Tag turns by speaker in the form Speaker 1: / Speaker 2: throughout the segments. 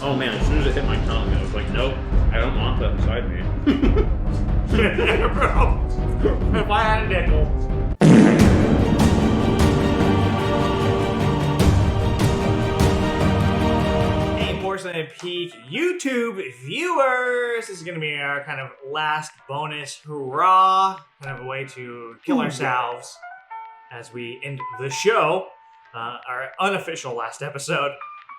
Speaker 1: Oh man, as soon as it hit my tongue, I was like, nope, I don't want that inside me.
Speaker 2: If I had a nickel. Hey, Porcelain Peak YouTube viewers! This is going to be our kind of last bonus hurrah, kind of a way to kill ourselves as we end the show. Our unofficial last episode.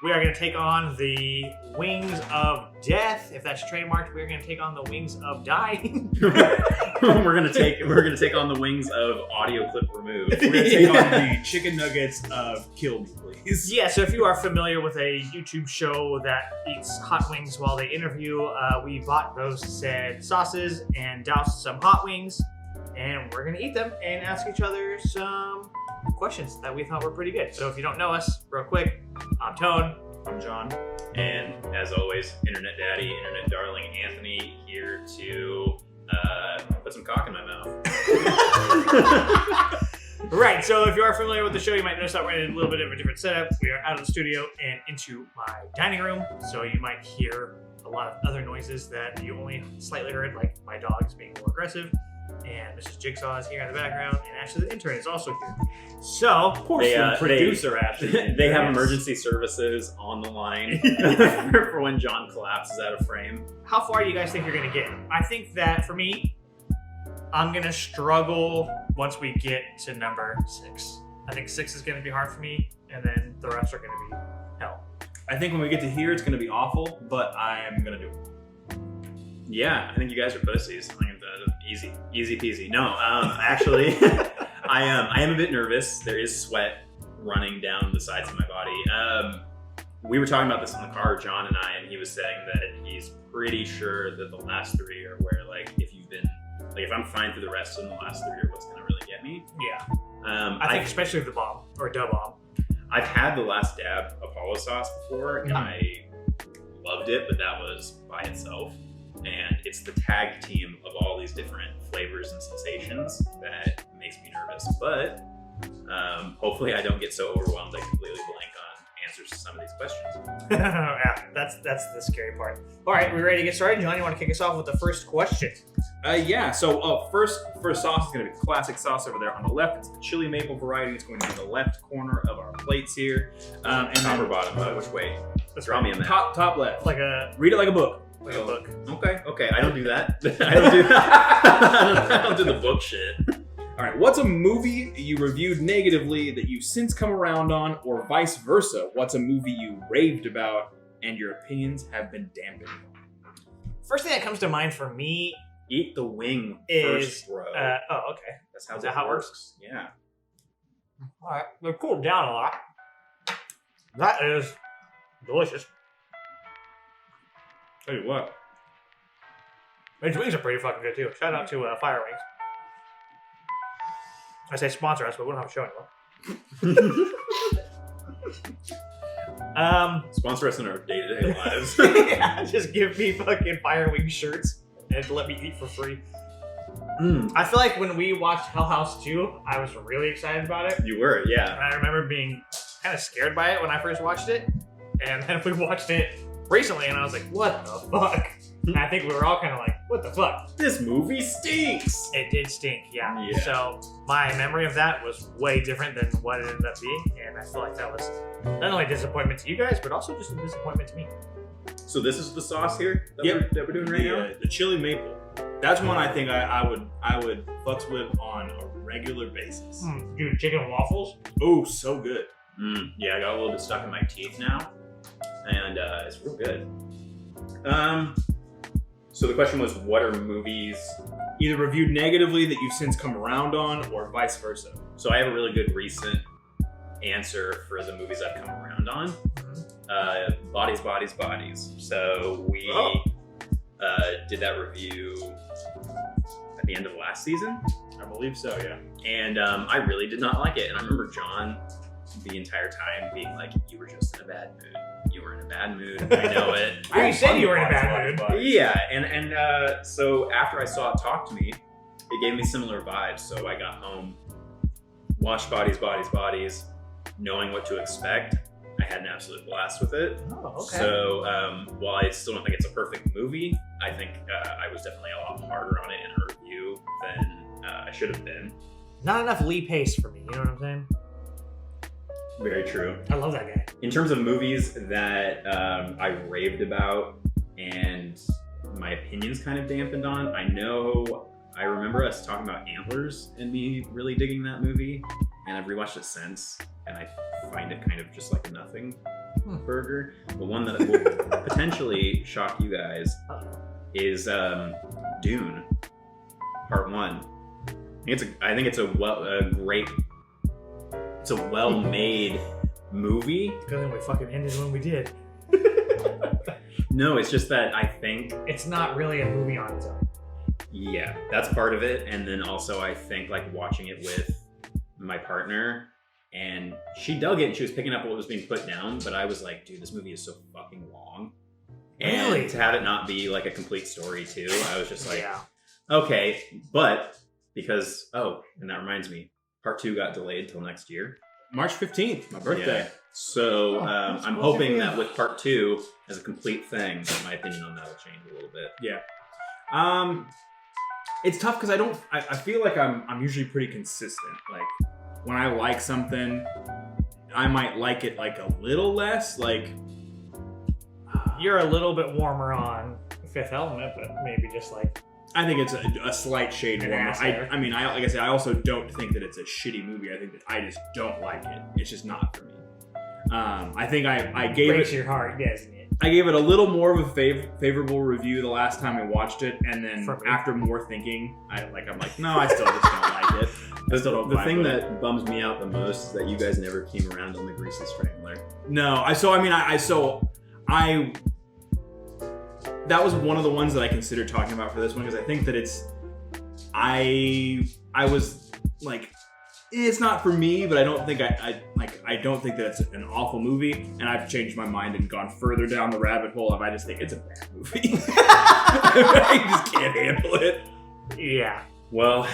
Speaker 2: We are going to take on the wings of death. If that's trademarked, we're going to take on the wings of dying.
Speaker 1: we're gonna take on the wings of audio clip removed.
Speaker 3: We're gonna take on the chicken nuggets of kill me, please.
Speaker 2: Yeah, so if you are familiar with a YouTube show that eats hot wings while they interview, we bought those said sauces and doused some hot wings, and we're going to eat them and ask each other some questions that we thought were pretty good. So if you don't know us, real quick, I'm Tone.
Speaker 3: I'm John.
Speaker 1: And as always, internet daddy, internet darling Anthony here to put some cock in my mouth.
Speaker 2: Right, so if you are familiar with the show, you might notice that we're in a little bit of a different setup. We are out of the studio and into my dining room, so you might hear a lot of other noises that you only slightly heard, like my dogs being more aggressive. And Mrs. Jigsaw is here in the background, and Ashley the intern is also here. So,
Speaker 3: Producer Ashley.
Speaker 1: They have emergency services on the line for when John collapses out of frame.
Speaker 2: how far do you guys think you're going to get? I think that, for me, I'm going to struggle once we get to number 6. I think 6 is going to be hard for me, and then the rest are going to be hell.
Speaker 3: I think when we get to here, it's gonna be awful, but I am gonna do it.
Speaker 1: Yeah, I think you guys are pussies. I think easy peasy. No, actually, I am a bit nervous. There is sweat running down the sides of my body. We were talking about this in the car, John and I, and he was saying that he's pretty sure that the last 3 are where, like, if I'm fine through the rest of them, the last 3 are what's gonna really get me.
Speaker 2: Yeah. I think especially the bomb, or dub bomb.
Speaker 1: I've had the last dab Apollo sauce before, and I loved it, but that was by itself. And it's the tag team of all these different flavors and sensations that makes me nervous. But hopefully I don't get so overwhelmed I completely blank on answers to some of these questions.
Speaker 2: Yeah, that's the scary part. All right, we ready to get started? John, you want to kick us off with the first question?
Speaker 3: Yeah, so first sauce is going to be the classic sauce over there on the left. It's the chili maple variety. It's going to be in the left corner of our plates here.
Speaker 1: And top or bottom, which way? Draw me a map.
Speaker 3: Top left.
Speaker 2: Read
Speaker 3: it like a book.
Speaker 2: Like a book.
Speaker 1: Okay, I don't do that. I don't do that. I don't do the book shit.
Speaker 3: All right, what's a movie you reviewed negatively that you've since come around on, or vice versa? What's a movie you raved about and your opinions have been dampened?
Speaker 2: First thing that comes to mind for me
Speaker 1: Eat the wing
Speaker 2: is
Speaker 1: first, bro.
Speaker 2: oh, okay.
Speaker 1: That's how
Speaker 2: Is that how it works?
Speaker 1: Yeah.
Speaker 2: All right, they're cooled down a lot. That is delicious.
Speaker 3: Tell you what.
Speaker 2: These wings are pretty fucking good too. Shout out to Fire Wings. I say sponsor us, but we don't have a show anymore.
Speaker 1: Sponsor us in our day-to-day lives.
Speaker 2: Yeah, just give me fucking Fire Wing shirts and let me eat for free. I feel like when we watched Hell House 2, I was really excited about it.
Speaker 1: You were, yeah.
Speaker 2: And I remember being kind of scared by it when I first watched it. And then we watched it recently, and I was like, what the fuck? And I think we were all kind of like, what the fuck?
Speaker 1: This movie stinks!
Speaker 2: It did stink, yeah.
Speaker 1: Yeah.
Speaker 2: So my memory of that was way different than what it ended up being. And I feel like that was not only a disappointment to you guys, but also just a disappointment to me.
Speaker 1: So this is the sauce here that we're doing right now?
Speaker 3: The chili maple. That's one I think I would fucks with on a regular basis.
Speaker 2: Dude, chicken and waffles?
Speaker 3: Oh, so good.
Speaker 1: Yeah, I got a little bit stuck in my teeth now. And it's real good. So the question was, what are movies?
Speaker 3: Either reviewed negatively that you've since come around on, or vice versa.
Speaker 1: So I have a really good recent answer for the movies I've come around on. Bodies. So we did that review at the end of last season.
Speaker 3: I believe so, yeah.
Speaker 1: And I really did not like it. And I remember John the entire time being like, you were just in a bad mood. You were in a bad mood. I know it.
Speaker 2: You said you were in a bad mood.
Speaker 1: Yeah, and so after I saw it Talk to Me, it gave me similar vibes. So I got home, watched Bodies, knowing what to expect, I had an absolute blast with it.
Speaker 2: Oh, okay.
Speaker 1: So while I still don't think it's a perfect movie, I think I was definitely a lot harder on it in a review than I should have been.
Speaker 2: Not enough Lee Pace for me, you know what I'm saying?
Speaker 1: Very true.
Speaker 2: I love that guy.
Speaker 1: In terms of movies that I raved about and my opinions kind of dampened on, I remember us talking about Antlers and me really digging that movie, and I've rewatched it since, and I find it kind of just like a nothing burger. The one that will potentially shock you guys is Dune, Part 1. I think it's a well-made movie.
Speaker 2: Good thing we fucking ended when we did.
Speaker 1: No, it's just that I think
Speaker 2: It's not really a movie on its own.
Speaker 1: yeah, that's part of it. And then also I think like watching it with my partner, and she dug it and she was picking up what was being put down, but I was like, dude, this movie is so fucking long. And
Speaker 2: Really?
Speaker 1: to have it not be like a complete story too, I was just like,
Speaker 2: Yeah.
Speaker 1: okay, but because, and that reminds me, Part 2 got delayed till next year.
Speaker 3: March 15th, my birthday.
Speaker 1: Yeah. So I'm
Speaker 2: cool.
Speaker 1: hoping that with Part 2 as a complete thing, that my opinion on that will change a little bit.
Speaker 3: Yeah. It's tough because I feel like I'm usually pretty consistent. Like when I like something, I might like it like a little less. Like
Speaker 2: You're a little bit warmer on Fifth Element, but maybe just like
Speaker 3: I think it's a slight shade
Speaker 2: An
Speaker 3: warmer.
Speaker 2: ass hair.
Speaker 3: I mean, like I said, I also don't think that it's a shitty movie. I think that I just don't like it. It's just not for me. I think I gave
Speaker 2: breaks
Speaker 3: it.
Speaker 2: your heart, doesn't it?
Speaker 3: I gave it a little more of a favorable review the last time I watched it, and then
Speaker 2: For me.
Speaker 3: after more thinking, I'm like, no, I still just don't like it. I still don't
Speaker 1: The
Speaker 3: vibe
Speaker 1: thing
Speaker 3: with it.
Speaker 1: that bums me out the most is that you guys never came around on the Greasy Strangler.
Speaker 3: No, that was one of the ones that I considered talking about for this one because I think that I was like, it's not for me, but I don't think I don't think that it's an awful movie, and I've changed my mind and gone further down the rabbit hole of I just think it's a bad movie. I just can't handle it.
Speaker 2: Yeah.
Speaker 1: Well,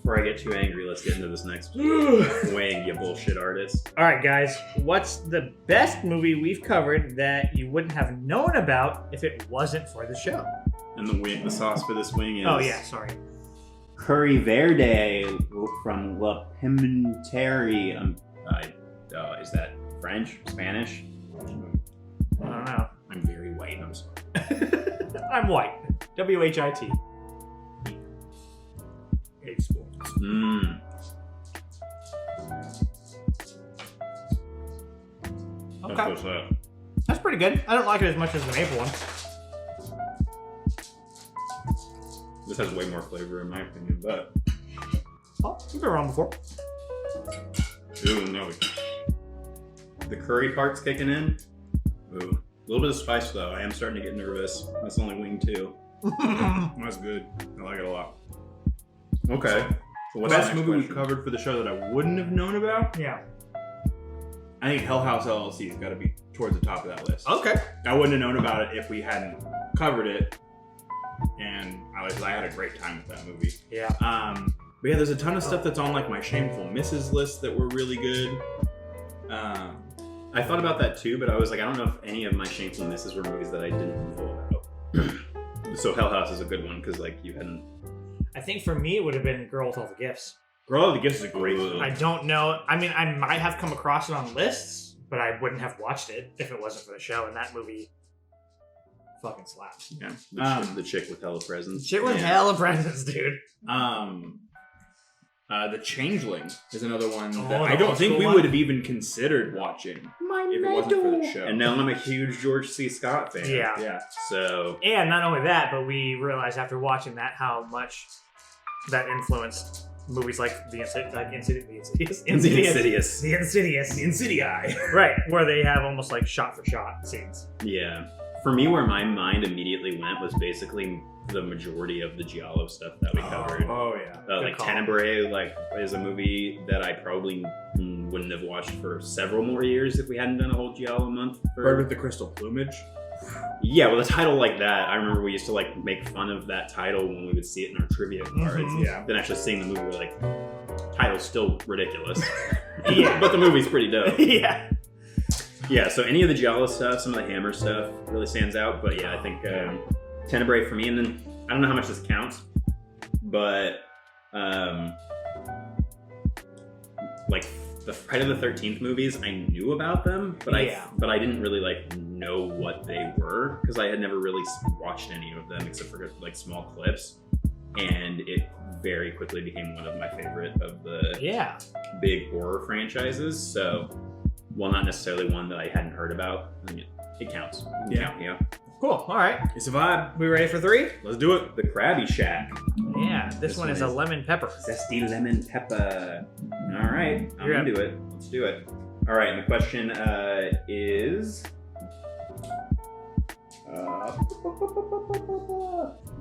Speaker 1: before I get too angry, let's get into this next wing, you bullshit artist.
Speaker 2: All right, guys. What's the best movie we've covered that you wouldn't have known about if it wasn't for the show?
Speaker 1: And the sauce for this wing is...
Speaker 2: Oh, yeah. Sorry.
Speaker 1: Curry Verde from La Pimenterie. Is that French? Spanish?
Speaker 2: I don't know.
Speaker 1: I'm very white, I'm sorry.
Speaker 2: I'm white. WHIT. Hate school.
Speaker 1: Mmm.
Speaker 2: Okay.
Speaker 1: What's up?
Speaker 2: That's pretty good. I don't like it as much as the maple one.
Speaker 1: This has way more flavor in my opinion, but...
Speaker 2: Oh, you've been wrong before.
Speaker 1: Ooh, no. The curry part's kicking in. Ooh. A little bit of spice though. I am starting to get nervous. That's only wing 2.
Speaker 3: That's good. I like it a lot.
Speaker 1: Okay. So what's
Speaker 3: Best
Speaker 1: the next
Speaker 3: movie we've
Speaker 1: question?
Speaker 3: covered for the show that I wouldn't have known about?
Speaker 2: Yeah.
Speaker 3: I think Hell House LLC has got to be towards the top of that list.
Speaker 2: Okay.
Speaker 3: I wouldn't have known about it if we hadn't covered it, and I had a great time with that movie.
Speaker 2: Yeah.
Speaker 3: But yeah, there's a ton of stuff that's on like my Shameful Misses list that were really good.
Speaker 1: I thought about that too, but I was like, I don't know if any of my Shameful Misses were movies that I didn't know about. So Hell House is a good one because like you hadn't.
Speaker 2: I think for me, it would have been Girl with All the Gifts.
Speaker 3: Girl of the Gifts is a great
Speaker 1: Ooh.
Speaker 3: film.
Speaker 2: I don't know. I mean, I might have come across it on lists, but I wouldn't have watched it if it wasn't for the show. And that movie fucking slaps.
Speaker 1: Yeah, the chick with hella presents.
Speaker 2: Shit with hella presents, dude.
Speaker 3: The Changeling is another one that
Speaker 2: the
Speaker 3: I don't
Speaker 2: old
Speaker 3: think
Speaker 2: school
Speaker 3: we
Speaker 2: one?
Speaker 3: would have even considered watching if it wasn't for the show.
Speaker 1: And now I'm a huge George C. Scott fan.
Speaker 2: Yeah.
Speaker 3: Yeah.
Speaker 1: So
Speaker 2: And not only that, but we realized after watching that how much that influenced movies like The Insidious.
Speaker 3: The Insidii.
Speaker 2: Right, where they have almost like shot-for-shot scenes.
Speaker 1: yeah, for me, where my mind immediately went was basically the majority of the Giallo stuff that we covered.
Speaker 3: Oh yeah.
Speaker 1: Like
Speaker 2: call.
Speaker 1: Tenebrae, like is a movie that I probably wouldn't have watched for several more years if we hadn't done a whole Giallo month.
Speaker 3: Bird with the Crystal Plumage.
Speaker 1: Yeah, well, a title like that, I remember we used to like make fun of that title when we would see it in our trivia cards.
Speaker 2: Mhm.
Speaker 3: Yeah.
Speaker 1: Then actually seeing the movie, we're like, title's still ridiculous.
Speaker 2: Yeah.
Speaker 1: But the movie's pretty dope.
Speaker 2: Yeah.
Speaker 1: Yeah, so any of the Giallo stuff, some of the Hammer stuff really stands out. But yeah, I think Tenebrae for me. And then I don't know how much this counts, but like the Friday the 13th movies, I knew about them, but I didn't really like know what they were because I had never really watched any of them except for like small clips, and it very quickly became one of my favorite of the big horror franchises. So, while not necessarily one that I hadn't heard about, I mean, it counts. Yeah.
Speaker 2: Cool. All right.
Speaker 3: It's a vibe.
Speaker 2: We ready for 3?
Speaker 3: Let's do it.
Speaker 1: The Krabby Shack.
Speaker 2: Yeah, this one is a lemon pepper.
Speaker 1: Zesty lemon pepper. All right, I'm into it. Let's do it. All right, and the question is,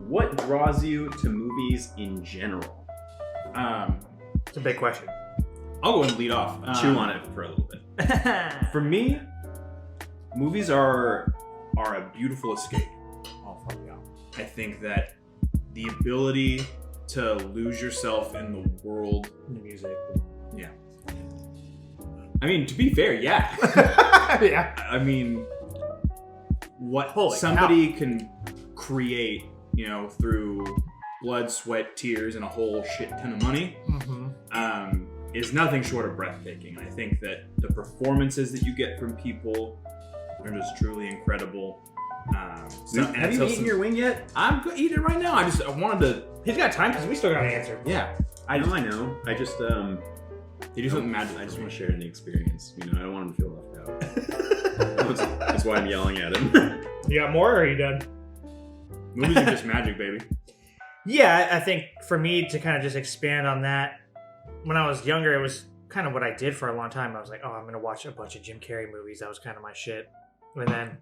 Speaker 1: what draws you to movies in general?
Speaker 2: It's a big question.
Speaker 3: I'll go and lead off.
Speaker 1: Chew on it for a little bit.
Speaker 3: For me, movies are a beautiful escape. Oh, fuck yeah. I think that the ability to lose yourself in the world.
Speaker 2: The music.
Speaker 3: Yeah. I mean, to be fair, yeah.
Speaker 2: Yeah.
Speaker 3: I mean, what
Speaker 2: Holy
Speaker 3: somebody can create, through blood, sweat, tears, and a whole shit ton of money, is nothing short of breathtaking. I think that the performances that you get from people are just truly incredible.
Speaker 1: Have you eaten your wing yet?
Speaker 3: I'm eating it right now. I wanted to.
Speaker 2: He's got time because we still got to answer.
Speaker 3: Yeah.
Speaker 1: I know. I just
Speaker 3: You do something magic.
Speaker 1: I just want to share in the experience. I don't want him to feel left out. That's why I'm yelling at him.
Speaker 2: You got more, or are you done?
Speaker 3: Movies are just magic, baby.
Speaker 2: Yeah, I think for me to kind of just expand on that, when I was younger, it was kind of what I did for a long time. I was like, oh, I'm going to watch a bunch of Jim Carrey movies. That was kind of my shit. And then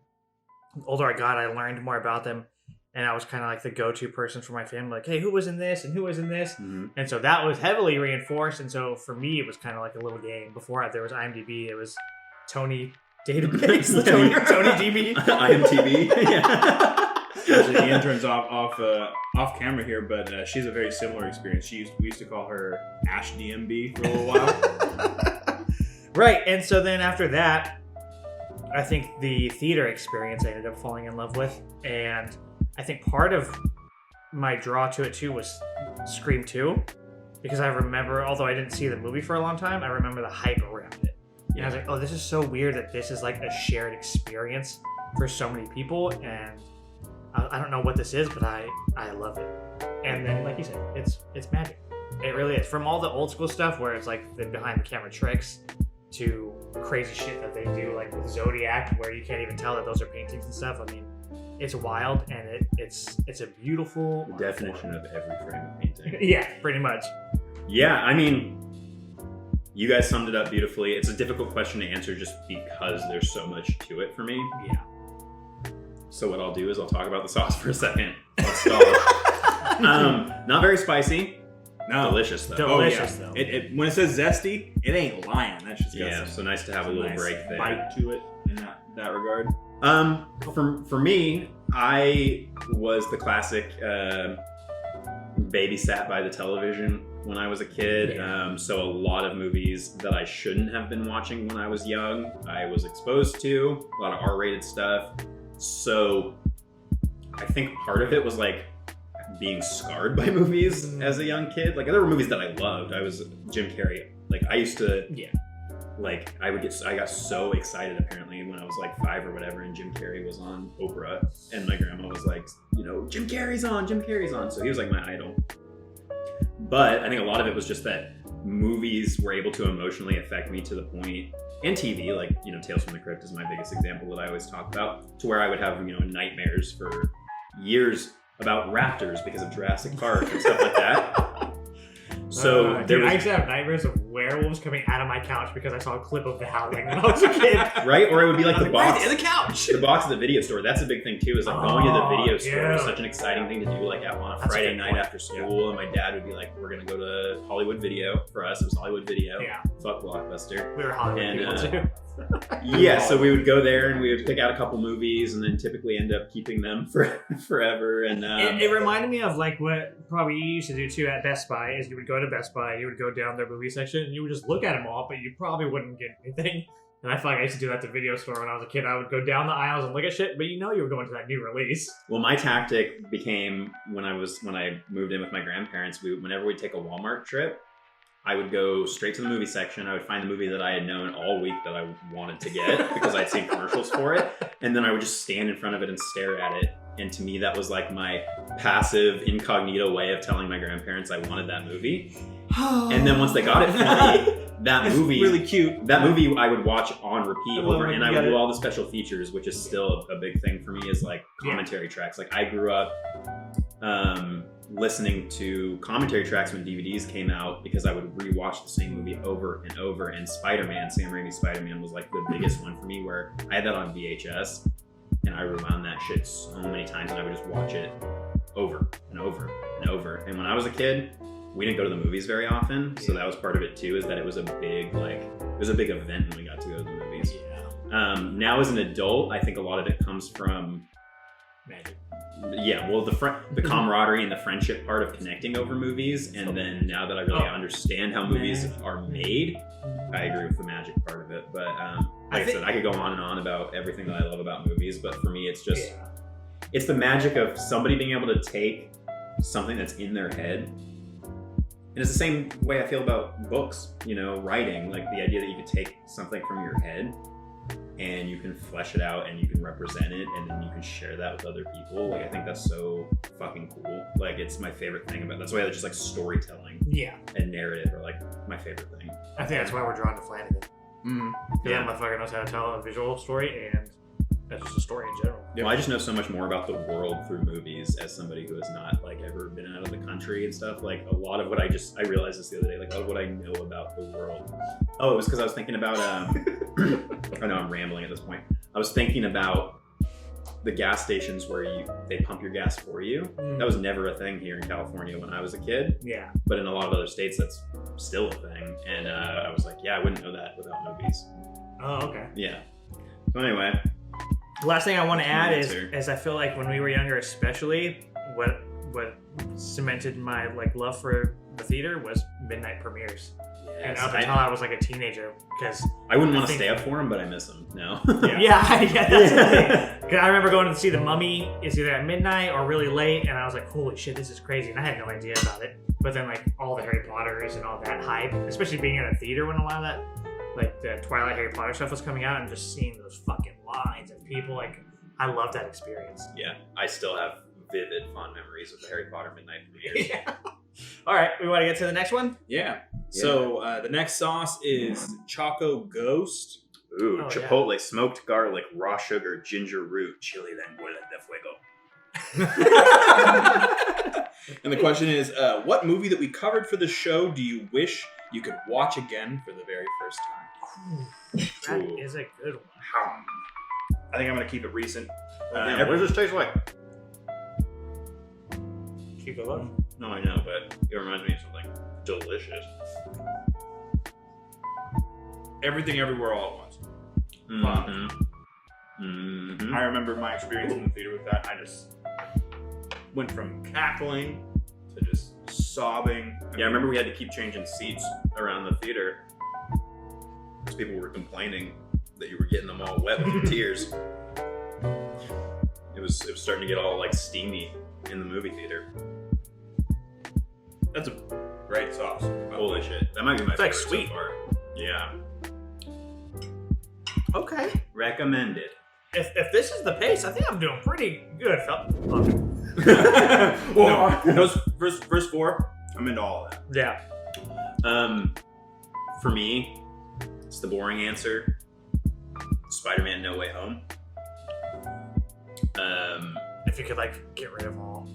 Speaker 2: the older I got, I learned more about them. And I was kind of like the go-to person for my family. Like, hey, who was in this and who was in this? Mm-hmm. And so that was heavily reinforced. And so for me, it was kind of like a little game. Before there was IMDb, it was Tony Database, Tony DB.
Speaker 1: IMDb. Yeah.
Speaker 3: Actually, the intern's off camera here, but she's a very similar experience. We used to call her Ash DMB for a little while.
Speaker 2: Right, and so then after that, I think the theater experience I ended up falling in love with, and I think part of my draw to it too was Scream 2, because I remember, although I didn't see the movie for a long time, I remember the hype around it. And I was like, oh, this is so weird that this is like a shared experience for so many people, and I don't know what this is, but I love it. And then, like you said, it's magic. It really is. From all the old school stuff where it's like the behind the camera tricks to crazy shit that they do, like with Zodiac, where you can't even tell that those are paintings and stuff. I mean, it's wild, and it's a beautiful
Speaker 1: the definition of every frame of painting.
Speaker 2: Yeah, pretty much.
Speaker 1: Yeah, I mean, you guys summed it up beautifully. It's a difficult question to answer just because there's so much to it for me.
Speaker 2: Yeah.
Speaker 1: So what I'll do is I'll talk about the sauce for a second. Let's stall. Not very spicy.
Speaker 3: No.
Speaker 1: Delicious though.
Speaker 2: Delicious though.
Speaker 3: When it says zesty, it ain't lying. That's just got
Speaker 1: so nice to have a little
Speaker 3: nice
Speaker 1: break there.
Speaker 3: Bite to it in that regard.
Speaker 1: For me, I was the classic babysat by the television when I was a kid.
Speaker 2: Yeah.
Speaker 1: So a lot of movies that I shouldn't have been watching when I was young, I was exposed to. A lot of R-rated stuff. So I think part of it was like being scarred by movies as a young kid. Like there were movies that I loved. I was Jim Carrey. Like I used to, like I got so excited apparently when I was like 5 or whatever, and Jim Carrey was on Oprah, and my grandma was like, Jim Carrey's on. So he was like my idol. But I think a lot of it was just that movies were able to emotionally affect me to the point, and TV, like, Tales from the Crypt is my biggest example that I always talk about, to where I would have, nightmares for years about raptors because of Jurassic Park and stuff like that. So
Speaker 2: I used to have nightmares of werewolves coming out of my couch because I saw a clip of The Howling when I was a kid.
Speaker 1: Right? Or it would be like the box.
Speaker 2: In the couch.
Speaker 1: The box at the video store. That's a big thing too, is like going to the video store was such an exciting thing to do, like on a Friday night after school. And my dad would be like, we're going to go to Hollywood Video. For us, it was Hollywood Video.
Speaker 2: Yeah.
Speaker 1: Fuck Blockbuster.
Speaker 2: We were Hollywood people too.
Speaker 1: Yeah, so we would go there and we would pick out a couple movies and then typically end up keeping them for forever. And
Speaker 2: it reminded me of like what probably you used to do too at Best Buy, is you would go to Best Buy, you would go down their movie section, and you would just look at them all, but you probably wouldn't get anything. And I feel like I used to do that at the video store when I was a kid. I would go down the aisles and look at shit, but you were going to that new release.
Speaker 1: Well, my tactic became when I moved in with my grandparents, whenever we'd take a Walmart trip, I would go straight to the movie section. I would find the movie that I had known all week that I wanted to get because I'd seen commercials for it. And then I would just stand in front of it and stare at it. And to me, that was like my passive, incognito way of telling my grandparents I wanted that movie. And then once they got it for me, that
Speaker 3: That's
Speaker 1: movie,
Speaker 3: really cute.
Speaker 1: that movie I would watch on repeat over, and I would
Speaker 3: get
Speaker 1: do
Speaker 3: it.
Speaker 1: all the special features, which is still a big thing for me, is like commentary tracks. Like I grew up listening to commentary tracks when DVDs came out because I would rewatch the same movie over and over. And Spider-Man, Sam Raimi's Spider-Man, was like the biggest one for me, where I had that on VHS and I rewound that shit so many times, and I would just watch it over and over and over. And when I was a kid, we didn't go to the movies very often, so that was part of it too, is that it was a big event when we got to go to the movies. Now as an adult, I think a lot of it comes from
Speaker 2: Magic.
Speaker 1: Yeah, well, the camaraderie and the friendship part of connecting over movies, and then now that I really understand how movies are made, I agree with the magic part of it. But like I said, I could go on and on about everything that I love about movies, but for me, it's just it's the magic of somebody being able to take something that's in their head. And it's the same way I feel about books, writing, like the idea that you could take something from your head and you can flesh it out and you can represent it and then you can share that with other people. Like, I think that's so fucking cool. Like, it's my favorite thing about it. That's why I just like storytelling and narrative are like my favorite thing.
Speaker 2: I think that's why we're drawn to Flanagan.
Speaker 1: Yeah.
Speaker 2: That motherfucker knows how to tell a visual story, and that's just a story in general.
Speaker 1: Well, I just know so much more about the world through movies as somebody who has not like ever been out of the country and stuff. Like a lot of what I realized this the other day, like a lot of what I know about the world. Oh, it was because I was thinking about I know I'm rambling at this point. I was thinking about the gas stations where they pump your gas for you. That was never a thing here in California when I was a kid.
Speaker 2: Yeah.
Speaker 1: But in a lot of other states, that's still a thing. And I was like, yeah, I wouldn't know that without movies.
Speaker 2: Oh, okay.
Speaker 1: Yeah. So anyway.
Speaker 2: The last thing I want to add is I feel like when we were younger, especially, what cemented my like love for the theater was midnight premieres. And up until I was like a teenager, because
Speaker 1: I wouldn't want to stay up for them, but I miss them. No.
Speaker 2: yeah, that's the thing. 'Cause I remember going to see The Mummy. It's either at midnight or really late, and I was like, "Holy shit, this is crazy!" And I had no idea about it. But then like all the Harry Potters and all that hype, especially being in a theater when a lot of that, like the Twilight Harry Potter stuff was coming out, and just seeing those fucking lines of people, like I love that experience.
Speaker 1: Yeah, I still have vivid, fond memories of the Harry Potter midnight premieres.
Speaker 2: All right, we want to get to the next one.
Speaker 3: Yeah. So the next sauce is Choco Ghost.
Speaker 1: Ooh, chipotle, smoked garlic, raw sugar, ginger root, chili lenguela de fuego.
Speaker 3: And the question is, what movie that we covered for the show do you wish you could watch again for the very first time?
Speaker 2: That is a good one.
Speaker 3: I think I'm going to keep it recent.
Speaker 1: What does this taste like?
Speaker 2: Keep it low.
Speaker 1: No, I know, but it reminds me of something delicious.
Speaker 3: Everything Everywhere All at Once. I remember my experience in the theater with that. I just went from cackling to just sobbing.
Speaker 1: Yeah, I remember we had to keep changing seats around the theater because people were complaining that you were getting them all wet with your tears. It was starting to get all like steamy in the movie theater.
Speaker 3: That's a great sauce.
Speaker 1: Holy shit. That might be my favorite
Speaker 2: like sweet.
Speaker 1: so far. Yeah.
Speaker 2: Okay.
Speaker 1: Recommended.
Speaker 2: If this is the pace, I think I'm doing pretty good, fella.
Speaker 3: Well, those first four, I'm into all of that.
Speaker 2: Yeah.
Speaker 1: For me, it's the boring answer. Spider-Man No Way Home.
Speaker 2: If you could like get rid of all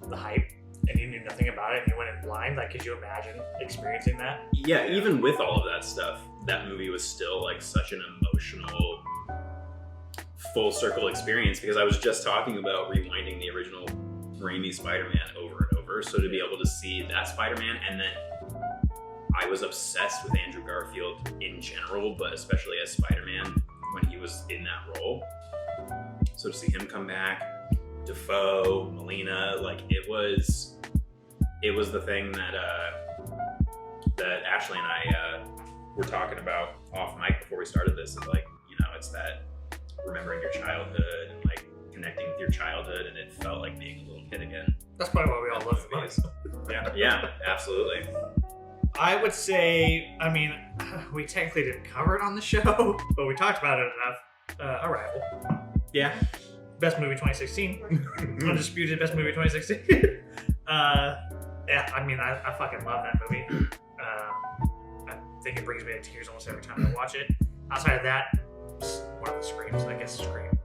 Speaker 2: the hype and you knew nothing about it and you went in blind, like could you imagine experiencing that?
Speaker 1: Yeah, even with all of that stuff, that movie was still like such an emotional full circle experience, because I was just talking about rewinding the original Raimi Spider-Man over and over. So to be able to see that Spider-Man, and then I was obsessed with Andrew Garfield in general, but especially as Spider-Man when he was in that role. So to see him come back, Defoe, Molina, like it was the thing that that Ashley and I were talking about off mic before we started this, is like, you know, it's that remembering your childhood and like connecting with your childhood, and it felt like being a little kid again.
Speaker 2: That's probably why we all love the movies.
Speaker 1: Yeah, absolutely.
Speaker 2: I would say, I mean, we technically didn't cover it on the show, but we talked about it enough. Arrival.
Speaker 3: Yeah.
Speaker 2: Best movie 2016. Undisputed best movie 2016. Yeah, I mean, I fucking love that movie. I think it brings me to tears almost every time I watch it. Outside of that, one of the Screams, I guess Scream.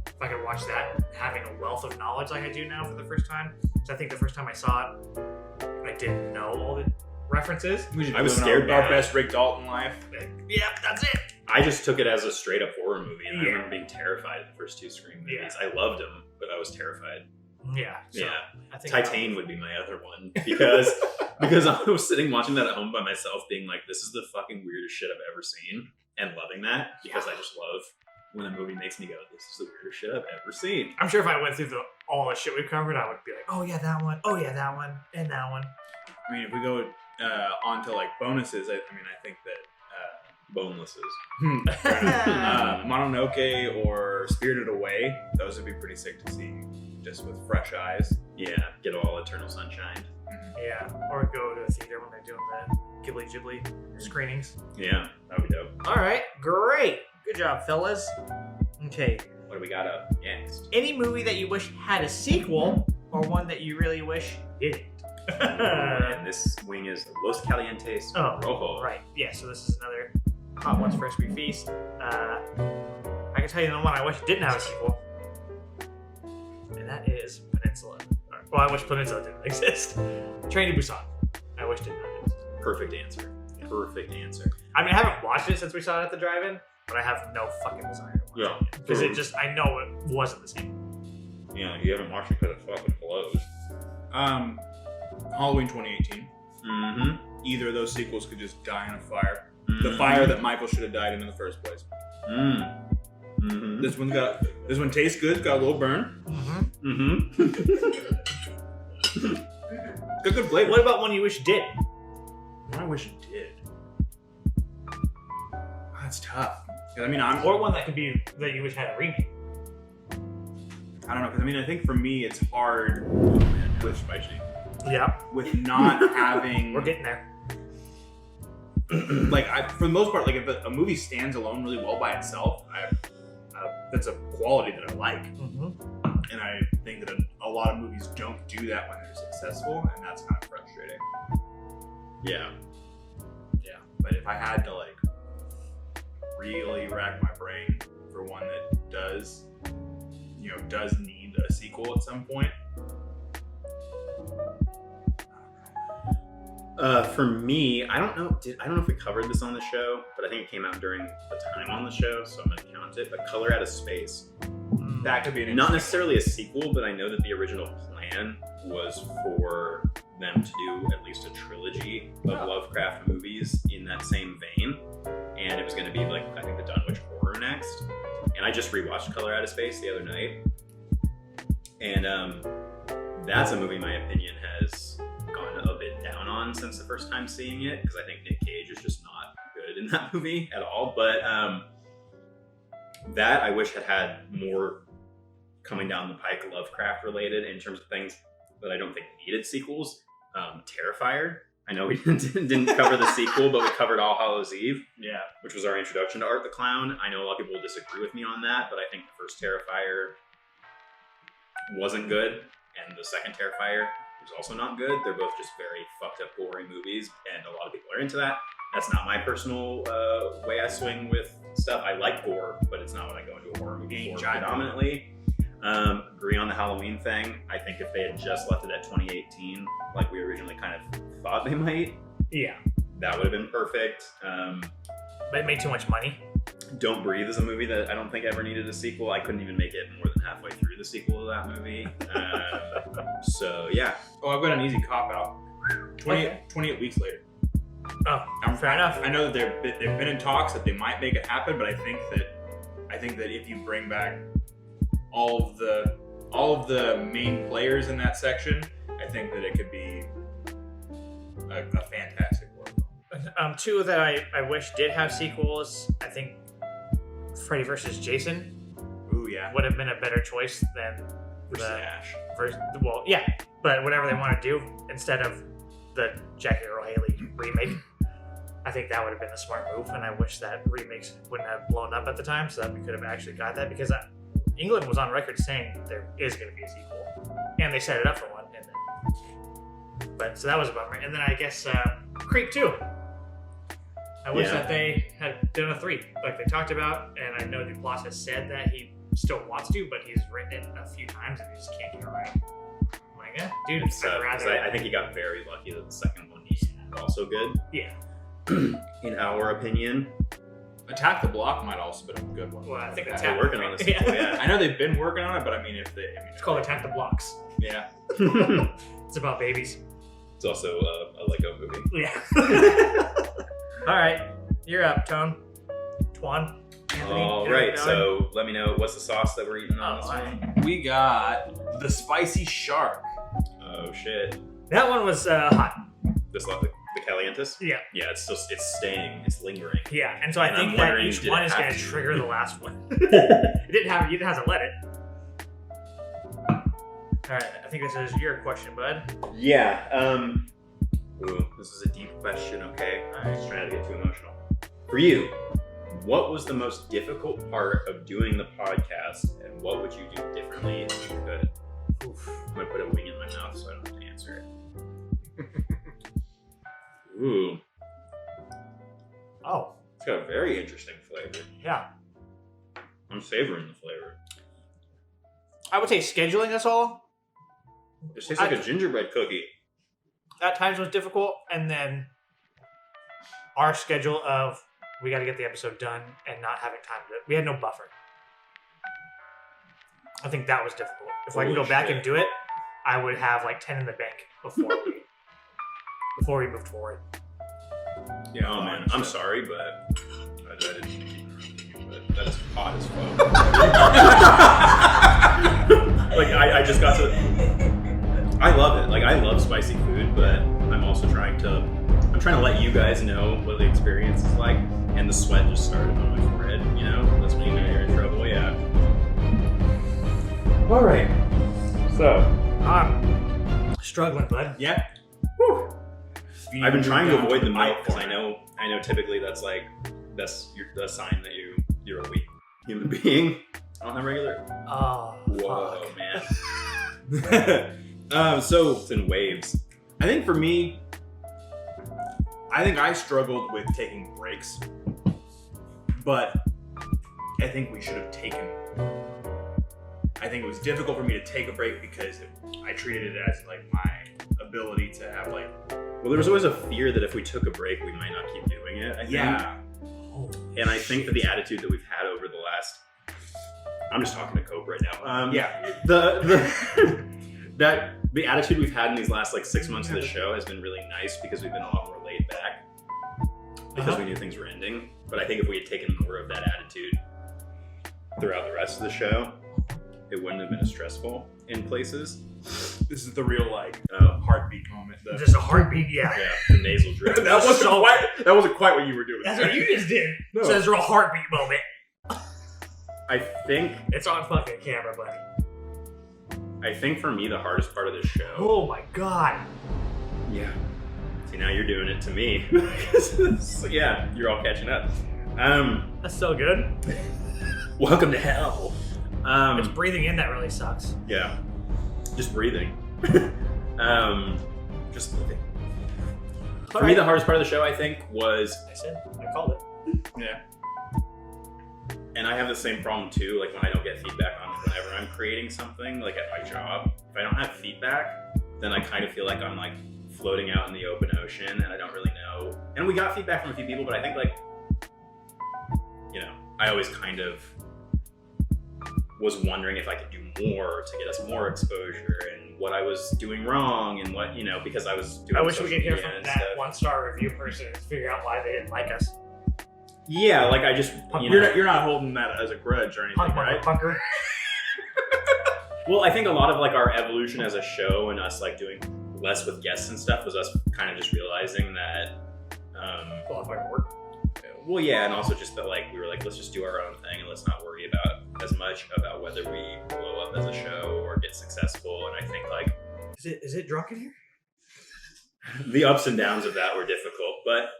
Speaker 2: If I could watch that, having a wealth of knowledge like I do now for the first time. So I think the first time I saw it, I didn't know all the references.
Speaker 1: I was scared
Speaker 3: our
Speaker 1: bad.
Speaker 3: best Rick Dalton life.
Speaker 2: Yeah, that's it.
Speaker 1: I just took it as a straight up horror movie, and I remember being terrified of the first 2 Scream movies. I loved them, but I was terrified.
Speaker 2: Yeah. So
Speaker 1: Yeah.
Speaker 2: I think
Speaker 1: Titan would be my other one, because I was sitting watching that at home by myself, being like, "This is the fucking weirdest shit I've ever seen," and loving that because I just love when a movie makes me go, "This is the weirdest shit I've ever seen."
Speaker 2: I'm sure if I went through all the shit we've covered, I would be like, "Oh yeah, that one. Oh yeah, that one, and that one."
Speaker 3: I mean, if we go on to like bonuses, I think that
Speaker 1: Bonelesses.
Speaker 3: Mononoke or Spirited Away, those would be pretty sick to see just with fresh eyes.
Speaker 1: Yeah, get all Eternal Sunshine.
Speaker 2: Yeah, or go to the theater when they're doing the Ghibli screenings.
Speaker 1: Yeah, that would be dope.
Speaker 2: All right, great. Good job, fellas. Okay.
Speaker 1: What do we got up next?
Speaker 2: Any movie that you wish had a sequel, or one that you really wish didn't?
Speaker 1: And this wing is Los Calientes Rojo.
Speaker 2: Right. Yeah, so this is another Hot Ones First We Feast. I can tell you the one I wish didn't have a sequel. And that is Peninsula. Well, I wish Peninsula didn't exist. Train to Busan. I wish did not exist.
Speaker 1: Perfect answer. Perfect answer.
Speaker 2: I mean, I haven't watched it since we saw it at the drive-in, but I have no fucking desire to watch it. Because it just, I know it wasn't the same.
Speaker 1: Yeah, you haven't watched it because it fucking blows.
Speaker 3: Halloween 2018.
Speaker 1: Mm-hmm.
Speaker 3: Either of those sequels could just die in a fire. The fire that Michael should have died in the first place.
Speaker 1: Mm-hmm.
Speaker 3: This one tastes good. Got a little burn.
Speaker 1: Mm-hmm.
Speaker 3: Good flavor.
Speaker 2: What about one you wish did?
Speaker 3: I wish it did. That's tough. 'Cause, I mean,
Speaker 2: Or one that could be that you wish had a remake.
Speaker 3: I don't know. Because I mean, I think for me, it's hard with
Speaker 1: Spicy.
Speaker 2: Yeah.
Speaker 3: with not having.
Speaker 2: We're getting there.
Speaker 3: Like, for the most part, like if a movie stands alone really well by itself, that's a quality that I like. And I think that a lot of movies don't do that when they're successful, and that's kind of frustrating.
Speaker 1: Yeah.
Speaker 3: Yeah. But if I had to like really rack my brain for one that does need a sequel at some point.
Speaker 1: For me, I don't know if we covered this on the show, but I think it came out during the time on the show, so I'm gonna count it. But Color Out of Space.
Speaker 3: That could be an
Speaker 1: Not necessarily a sequel, but I know that the original plan was for them to do at least a trilogy of Lovecraft movies in that same vein. And it was going to be like, I think, the Dunwich Horror next. And I just rewatched Color Out of Space the other night. And that's a movie, in my opinion, has gone a bit down on since the first time seeing it, because I think Nick Cage is just not good in that movie at all. But that I wish had more coming down the pike Lovecraft related in terms of things that I don't think needed sequels. Terrifier. I know we didn't cover the sequel, but we covered All Hallows Eve, which was our introduction to Art the Clown. I know a lot of people will disagree with me on that, but I think the first Terrifier wasn't good, and the second Terrifier was also not good. They're both just very fucked up, gory movies, and a lot of people are into that. That's not my personal way I swing with stuff. I like gore, but it's not what I go into a horror movie for predominantly. Agree on the Halloween thing. I think if they had just left it at 2018, like we originally kind of thought they might, that would have been perfect.
Speaker 2: But it made too much money.
Speaker 1: Don't Breathe is a movie that I don't think ever needed a sequel. I couldn't even make it more than halfway through the sequel to that movie. So yeah.
Speaker 3: Oh, I've got an easy cop out. 28 weeks later.
Speaker 2: Oh, fair enough.
Speaker 3: I know that they've been in talks that they might make it happen, but I think that if you bring back all of the main players in that section, I think that it could be a fantastic work.
Speaker 2: Two that I wish did have sequels. I think Freddy vs. Jason
Speaker 3: Ooh, yeah.
Speaker 2: would have been a better choice than
Speaker 3: Versus
Speaker 2: the
Speaker 3: Ash.
Speaker 2: well, yeah, but whatever they want to do instead of the Jackie Earl Haley remake, I think that would have been a smart move. And I wish that remakes wouldn't have blown up at the time, so that we could have actually got that because England was on record saying there is going to be a sequel, and they set it up for one. And then, but so that was a bummer. And then I guess Creep 2. I wish that they had done a 3 like they talked about, and I know Duplass has said that he still wants to, but he's written it a few times and he just can't get it right. I'm like, dude, I'd rather.
Speaker 1: I think he got very lucky that the second one was also good.
Speaker 2: Yeah.
Speaker 1: In our opinion.
Speaker 3: Attack the Block might also been a good one.
Speaker 2: Well, I think
Speaker 1: They're
Speaker 2: Attack.
Speaker 1: working on this. Yeah.
Speaker 3: I know they've been working on it, but I mean,
Speaker 2: It's called Attack the Blocks.
Speaker 3: Yeah.
Speaker 2: It's about babies.
Speaker 1: It's also a Lego movie.
Speaker 2: Yeah. All right, you're up, Tone. Twan. Anthony,
Speaker 1: All right, so let me know what's the sauce that we're eating on this one.
Speaker 3: We got the spicy shark.
Speaker 1: Oh shit!
Speaker 2: that one was hot.
Speaker 1: This like the Calientus.
Speaker 2: Yeah.
Speaker 1: Yeah, it's staying, it's lingering.
Speaker 2: Yeah, and so I
Speaker 1: And
Speaker 2: think
Speaker 1: I'm
Speaker 2: that
Speaker 1: wondering,
Speaker 2: each
Speaker 1: did
Speaker 2: one
Speaker 1: it
Speaker 2: is
Speaker 1: have
Speaker 2: going to
Speaker 1: to?
Speaker 2: trigger the last one. It hasn't let it. All right, I think this is your question, bud.
Speaker 1: Yeah. Ooh, this is a deep question. Okay.
Speaker 2: All
Speaker 1: I'm
Speaker 2: right.
Speaker 1: just trying to get too emotional. For you, what was the most difficult part of doing the podcast, and what would you do differently if you could?
Speaker 2: Oof.
Speaker 1: I'm gonna put a wing in my mouth so I don't have to answer it. Ooh,
Speaker 2: Oh,
Speaker 1: it's got a very interesting flavor.
Speaker 2: yeah.
Speaker 1: I'm savoring the flavor.
Speaker 2: I would say scheduling us all
Speaker 1: It tastes like a gingerbread cookie.
Speaker 2: at times was difficult, and then our schedule of we got to get the episode done and not having time to. We had no buffer. I think that was difficult. If I can
Speaker 1: Holy
Speaker 2: go back
Speaker 1: shit.
Speaker 2: and do it, I would have like 10 in the bank before we moved forward.
Speaker 3: Yeah.
Speaker 1: Oh man, I'm sorry, but I didn't mean to keep interrupting you, but that is hot as fuck. Like I just got to. I love it. Like I love spicy food, but I'm also trying to let you guys know what the experience is like. And the sweat just started on my forehead. You know, that's when you know you're in trouble. Yeah. All right. So
Speaker 2: I'm struggling, bud.
Speaker 3: Yeah.
Speaker 1: I've been trying to avoid the milk because I know typically that's the sign that you're a weak human being on the regular.
Speaker 2: Oh,
Speaker 1: Whoa,
Speaker 2: fuck.
Speaker 1: man.
Speaker 3: So
Speaker 1: It's in waves.
Speaker 3: I think for me, I struggled with taking breaks, but I think we should have taken. I think it was difficult for me to take a break because I treated it as like my ability to have like.
Speaker 1: Well, there was always a fear that if we took a break, we might not keep doing it. I think.
Speaker 3: Yeah.
Speaker 1: And I think that the attitude that we've had over the last, I'm just talking to Cope right now.
Speaker 3: Yeah.
Speaker 1: The attitude we've had in these last like 6 months of the show has been really nice because we've been a lot more laid back because we knew things were ending. But I think if we had taken more of that attitude throughout the rest of the show, it wouldn't have been as stressful in places.
Speaker 3: This is the real like
Speaker 1: Oh,
Speaker 3: heartbeat moment.
Speaker 2: Just a heartbeat, yeah.
Speaker 1: yeah, the nasal drip.
Speaker 3: that wasn't quite what you were doing.
Speaker 2: That's what you just did.
Speaker 3: No.
Speaker 2: So there's a real heartbeat moment.
Speaker 1: I think
Speaker 2: It's on fucking camera, buddy.
Speaker 1: for me the hardest part of this show.
Speaker 2: Oh my god.
Speaker 1: Yeah. See, now you're doing it to me. So, yeah, you're all catching up.
Speaker 2: That's so good.
Speaker 1: Welcome to hell.
Speaker 2: It's breathing in that really sucks.
Speaker 1: Yeah. Just breathing. Just living. For me, the hardest part of the show, I think, was,
Speaker 2: I called it.
Speaker 3: Yeah.
Speaker 1: and I have the same problem too, like when I don't get feedback on whenever I'm creating something, like at my job, if I don't have feedback, then I kind of feel like I'm like floating out in the open ocean and I don't really know. And we got feedback from a few people, but I think like, you know, I always kind of was wondering if I could do more to get us more exposure and what I was doing wrong and what, you know, because I was doing
Speaker 2: I wish we
Speaker 1: social
Speaker 2: could hear
Speaker 1: media
Speaker 2: from
Speaker 1: and
Speaker 2: that
Speaker 1: stuff.
Speaker 2: 1-star review person and figure out why they didn't like us.
Speaker 1: Yeah, like I just, you
Speaker 3: You're
Speaker 1: know,
Speaker 3: you're not holding that as a grudge or anything, right?
Speaker 2: Punker.
Speaker 1: well, I think a lot of like our evolution as a show and us like doing less with guests and stuff was us kind of just realizing that
Speaker 2: Well, if I work.
Speaker 1: Well, yeah, and also just that like we were like, let's just do our own thing and let's not worry about as much about whether we blow up as a show or get successful. And I think like
Speaker 2: Is it drunk in here?
Speaker 1: the ups and downs of that were difficult, but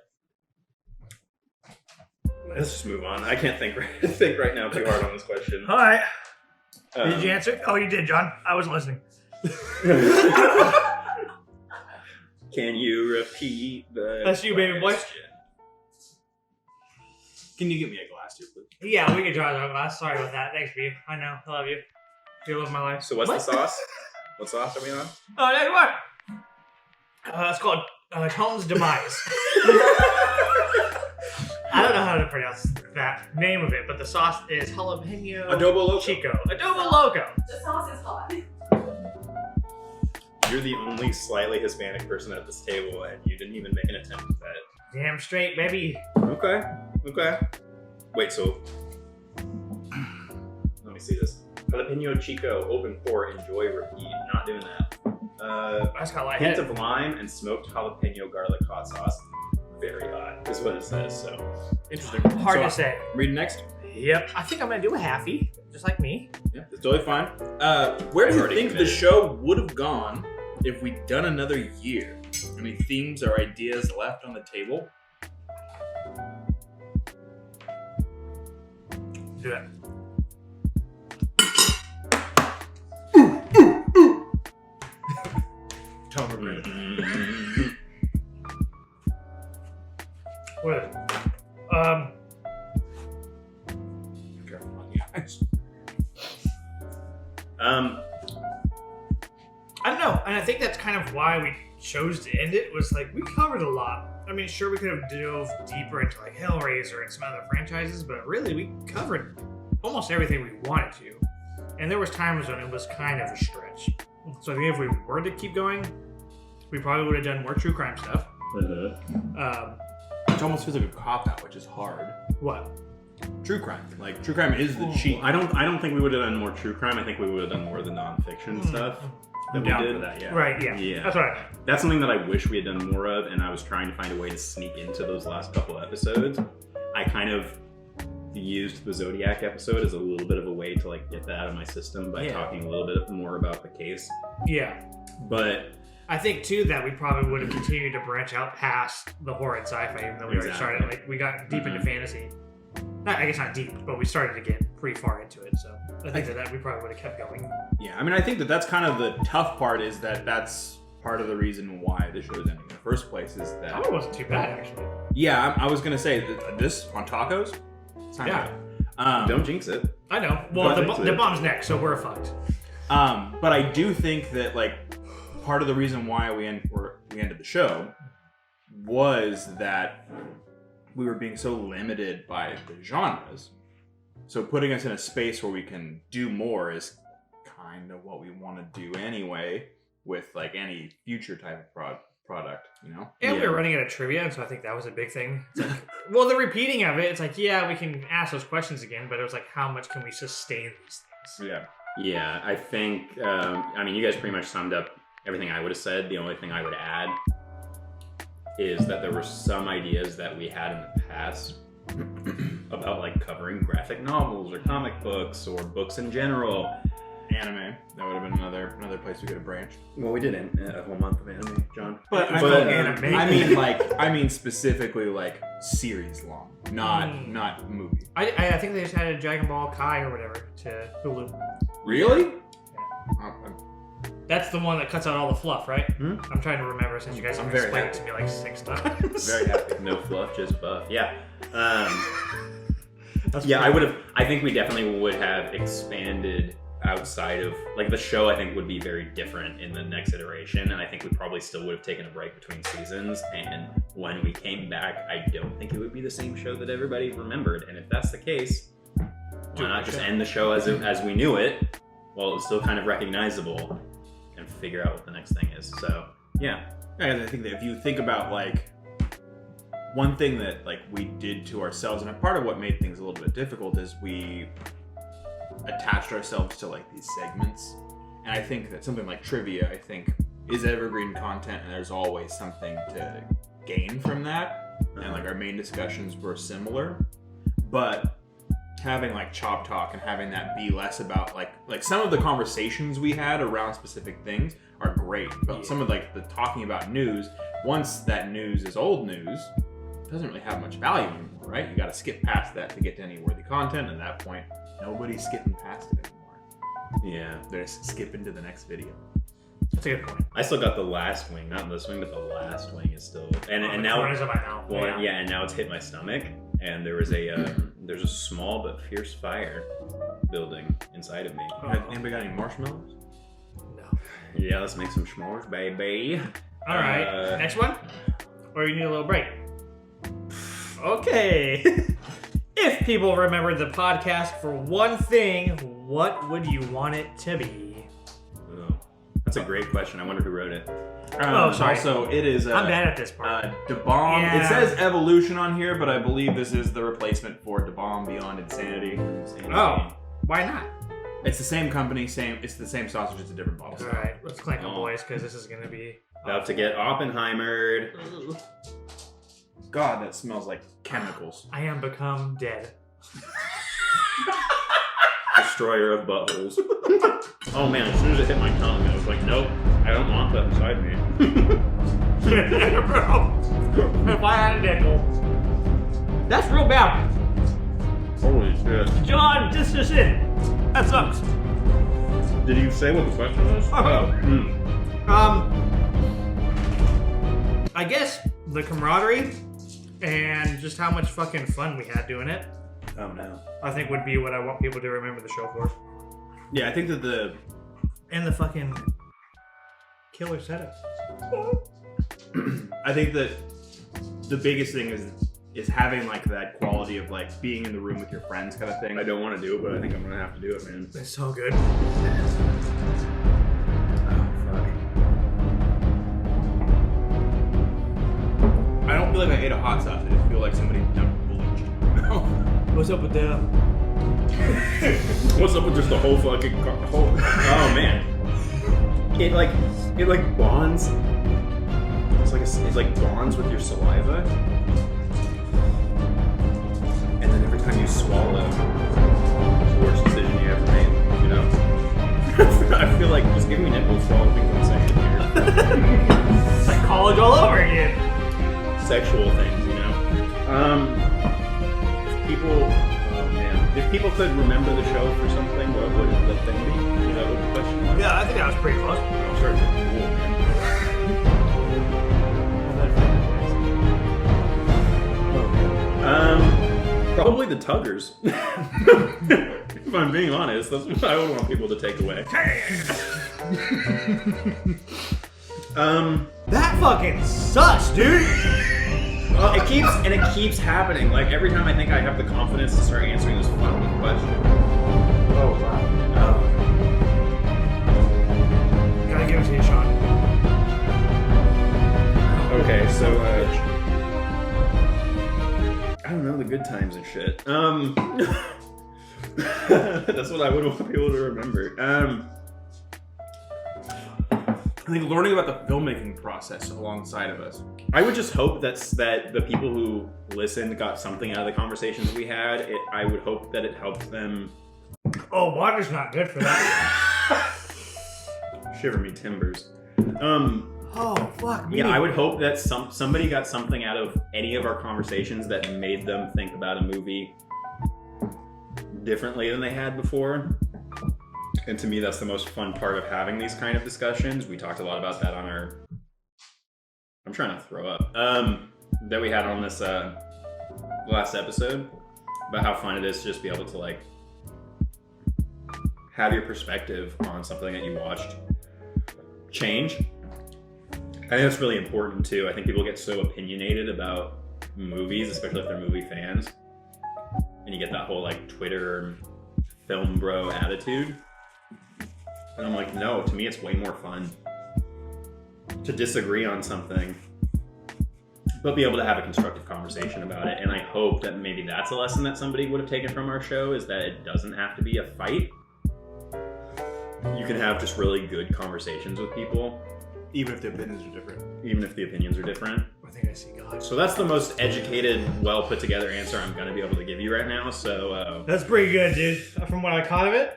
Speaker 1: let's just move on. I can't think right now too hard on this question.
Speaker 2: All right. Did you answer? Oh, you did, John. I was listening.
Speaker 1: Can you repeat the
Speaker 2: That's you, baby boy.
Speaker 1: question?
Speaker 3: Can you get me a glass here, please?
Speaker 2: Yeah, we can draw that glass. Sorry about that. Thanks, B. I know. I love you. You love my life.
Speaker 1: So what's the sauce? What sauce are we on?
Speaker 2: Oh, next one. It's called Tone's Demise. I don't know how to pronounce that name of it, but the sauce is jalapeno
Speaker 3: Adobo Loco.
Speaker 2: Chico. Adobo Loco.
Speaker 4: The sauce is hot.
Speaker 1: You're the only slightly Hispanic person at this table, and you didn't even make an attempt at that.
Speaker 2: Damn straight, baby.
Speaker 1: Okay. Wait, so let me see this. Jalapeno Chico, open pour, enjoy, repeat. Not doing that.
Speaker 2: I just got
Speaker 1: Hint
Speaker 2: lightheaded.
Speaker 1: of lime and smoked jalapeno garlic hot sauce. Very hot is what it says. So
Speaker 3: Interesting.
Speaker 2: Hard
Speaker 3: So,
Speaker 2: to say.
Speaker 3: Read next.
Speaker 2: Yep. I think I'm going to do a halfie, just like me.
Speaker 3: Yeah, that's totally fine. Where do
Speaker 1: I've
Speaker 3: you
Speaker 1: already
Speaker 3: think the
Speaker 1: committed.
Speaker 3: show would have gone if we'd done another year? Any themes or ideas left on the table?
Speaker 2: Do it. Tone regret. What is it?
Speaker 3: Careful on the eyes.
Speaker 2: I don't know, and I think that's kind of why we chose to end it. Was like we covered a lot. I mean, sure, we could have dove deeper into like Hellraiser and some other franchises, but really, we covered almost everything we wanted to. And there was times when it was kind of a stretch. So I think if we were to keep going, we probably would have done more true crime stuff.
Speaker 3: It almost feels like a cop out, which is hard.
Speaker 2: What?
Speaker 3: True crime, like true crime is the cheat.
Speaker 1: I don't think we would have done more true crime. I think we would have done more of the nonfiction stuff. That we
Speaker 3: Down
Speaker 1: did.
Speaker 3: for that, yeah.
Speaker 2: Right? Yeah.
Speaker 1: Yeah.
Speaker 2: That's what I meant.
Speaker 1: That's something that I wish we had done more of, and I was trying to find a way to sneak into those last couple episodes. I kind of used the Zodiac episode as a little bit of a way to like get that out of my system by talking a little bit more about the case.
Speaker 2: Yeah.
Speaker 1: But
Speaker 2: I think too that we probably would have continued to branch out past the horror and sci-fi, even though we already started. Like we got deep into fantasy. I guess not deep, but we started to get pretty far into it. So I think that we probably would have kept going.
Speaker 3: Yeah, I mean, I think that's kind of the tough part is that's part of the reason why the show is ending in the first place is that.
Speaker 2: Oh, it wasn't too bad actually.
Speaker 3: Yeah, I was gonna say that this on tacos. It's not
Speaker 2: Yeah.
Speaker 3: bad.
Speaker 1: don't jinx it.
Speaker 2: I know. Well,
Speaker 1: But-
Speaker 2: the bomb's next, so we're fucked.
Speaker 3: But I do think that like part of the reason why we ended the show was that we were being so limited by the genres. So putting us in a space where we can do more is kind of what we want to do anyway with like any future type of product, you know?
Speaker 2: And we
Speaker 1: Yeah.
Speaker 2: were running out of trivia, and so I think that was a big thing. It's like, well, the repeating of it, it's like, yeah, we can ask those questions again, but it was like, how much can we sustain these things?
Speaker 3: Yeah.
Speaker 1: Yeah, I think. I mean, you guys pretty much summed up everything I would have said. The only thing I would add is that there were some ideas that we had in the past about like covering graphic novels or comic books or books in general.
Speaker 3: Anime. That would have been another place we could have branched.
Speaker 1: Well, we did a whole month of anime, John.
Speaker 3: But I mean specifically like series long, not movie.
Speaker 2: I think they just had a Dragon Ball Kai or whatever to Hulu.
Speaker 3: Really?
Speaker 2: That's the one that cuts out all the fluff, right?
Speaker 1: Hmm?
Speaker 2: I'm trying to remember since you guys have
Speaker 3: I'm very
Speaker 2: explained it to me like 6 times.
Speaker 3: Very happy.
Speaker 1: No fluff, just buff. Yeah. Yeah, I think we definitely would have expanded outside of like the show. I think would be very different in the next iteration, and I think we probably still would have taken a break between seasons. And when we came back, I don't think it would be the same show that everybody remembered. And if that's the case, why not just end the show as we knew it, while it was still kind of recognizable, and figure out what the next thing is. So yeah.
Speaker 3: I think that if you think about like one thing that like we did to ourselves, and a part of what made things a little bit difficult is we attached ourselves to like these segments. And I think that something like trivia, I think, is evergreen content, and there's always something to gain from that. and like our main discussions were similar, but having like chop talk and having that be less about like some of the conversations we had around specific things are great, but some of like the talking about news, once that news is old news, it doesn't really have much value anymore, right? You got to skip past that to get to any worthy content, and at that point nobody's skipping past it anymore.
Speaker 1: Yeah.
Speaker 3: They're just skipping to the next video.
Speaker 2: That's a good point.
Speaker 1: I still got the last wing, not this wing, but the last wing is still, and now,
Speaker 2: corners of my mouth.
Speaker 1: well, yeah, and now it's hit my stomach, and there was there's a small but fierce fire building inside of me.
Speaker 3: Anybody got any marshmallows?
Speaker 2: No.
Speaker 1: Yeah, let's make some s'mores, baby.
Speaker 2: All right. Next one? Or you need a little break? Okay. If people remembered the podcast for one thing, what would you want it to be?
Speaker 1: Oh, that's a great question. I wonder who wrote it.
Speaker 2: Sorry.
Speaker 3: Also, it is
Speaker 2: I'm bad at this part.
Speaker 3: Da Bomb.
Speaker 2: Yeah.
Speaker 3: It says Evolution on here, but I believe this is the replacement for Da Bomb Beyond Insanity.
Speaker 2: Oh, why not?
Speaker 3: It's the same company, it's the same sausage, it's a different bottle.
Speaker 2: All right, let's clank them, boys, because this is going to be...
Speaker 1: About to get Oppenheimered.
Speaker 3: God, that smells like chemicals.
Speaker 2: I am become dead.
Speaker 1: Destroyer of buttholes. Oh man, as soon as it hit my tongue, I was like, nope, I don't want that inside me.
Speaker 2: If I had a nickel. That's real bad.
Speaker 1: Holy shit.
Speaker 2: John, this is it. That sucks.
Speaker 1: Did you say what the question was?
Speaker 2: I guess the camaraderie and just how much fucking fun we had doing it,
Speaker 1: Oh no.
Speaker 2: I think would be what I want people to remember the show for.
Speaker 3: Yeah, I think that
Speaker 2: And the fucking killer setup.
Speaker 3: I think that the biggest thing is having like that quality of like being in the room with your friends kind of thing.
Speaker 1: I don't want to do it, but I think I'm gonna have to do it, man.
Speaker 2: It's so good.
Speaker 1: Oh fuck.
Speaker 3: I don't feel like I ate a hot sauce. I just feel like somebody dumped bleach in my mouth.
Speaker 2: What's up with that?
Speaker 1: What's up with just the whole fucking whole? Oh man. It like bonds. It's like bonds with your saliva. And then every time you swallow, it's the worst decision you ever made, you know? I feel like just give me nipples for all the things I'm saying here.
Speaker 2: It's like college all over again.
Speaker 1: Sexual things, you know? If people could remember the show for something, what would the thing be? You know what the question was?
Speaker 2: Yeah, I think that was pretty close.
Speaker 1: I'm sure it's cool, man. Probably the Tuggers. If I'm being honest, that's what I would want people to take away.
Speaker 2: That fucking sucks, dude.
Speaker 1: It keeps happening. Like every time I think I have the confidence to start answering this fucking question. Oh wow.
Speaker 2: Gotta give it to you, Sean.
Speaker 1: Okay, so I don't know, the good times and shit. That's what I would want people to remember.
Speaker 3: I think learning about the filmmaking process alongside of us.
Speaker 1: I would just hope that the people who listened got something out of the conversations we had. I would hope that it helped them.
Speaker 2: Oh, water's not good for that.
Speaker 1: Shiver me timbers.
Speaker 2: Oh, fuck me.
Speaker 1: Yeah, I would hope that somebody got something out of any of our conversations that made them think about a movie differently than they had before. And to me, that's the most fun part of having these kind of discussions. We talked a lot about that on our... I'm trying to throw up. That we had on this last episode. About how fun it is to just be able to like have your perspective on something that you watched change. I think that's really important too. I think people get so opinionated about movies, especially if they're movie fans. And you get that whole like Twitter film bro attitude. And I'm like, no, to me it's way more fun to disagree on something, but be able to have a constructive conversation about it. And I hope that maybe that's a lesson that somebody would have taken from our show, is that it doesn't have to be a fight. You can have just really good conversations with people.
Speaker 3: Even if the opinions are different.
Speaker 1: Even if the opinions are different.
Speaker 2: I think I see God.
Speaker 1: So that's the most educated, well put together answer I'm going to be able to give you right now. So
Speaker 2: That's pretty good, dude. From what I caught of it.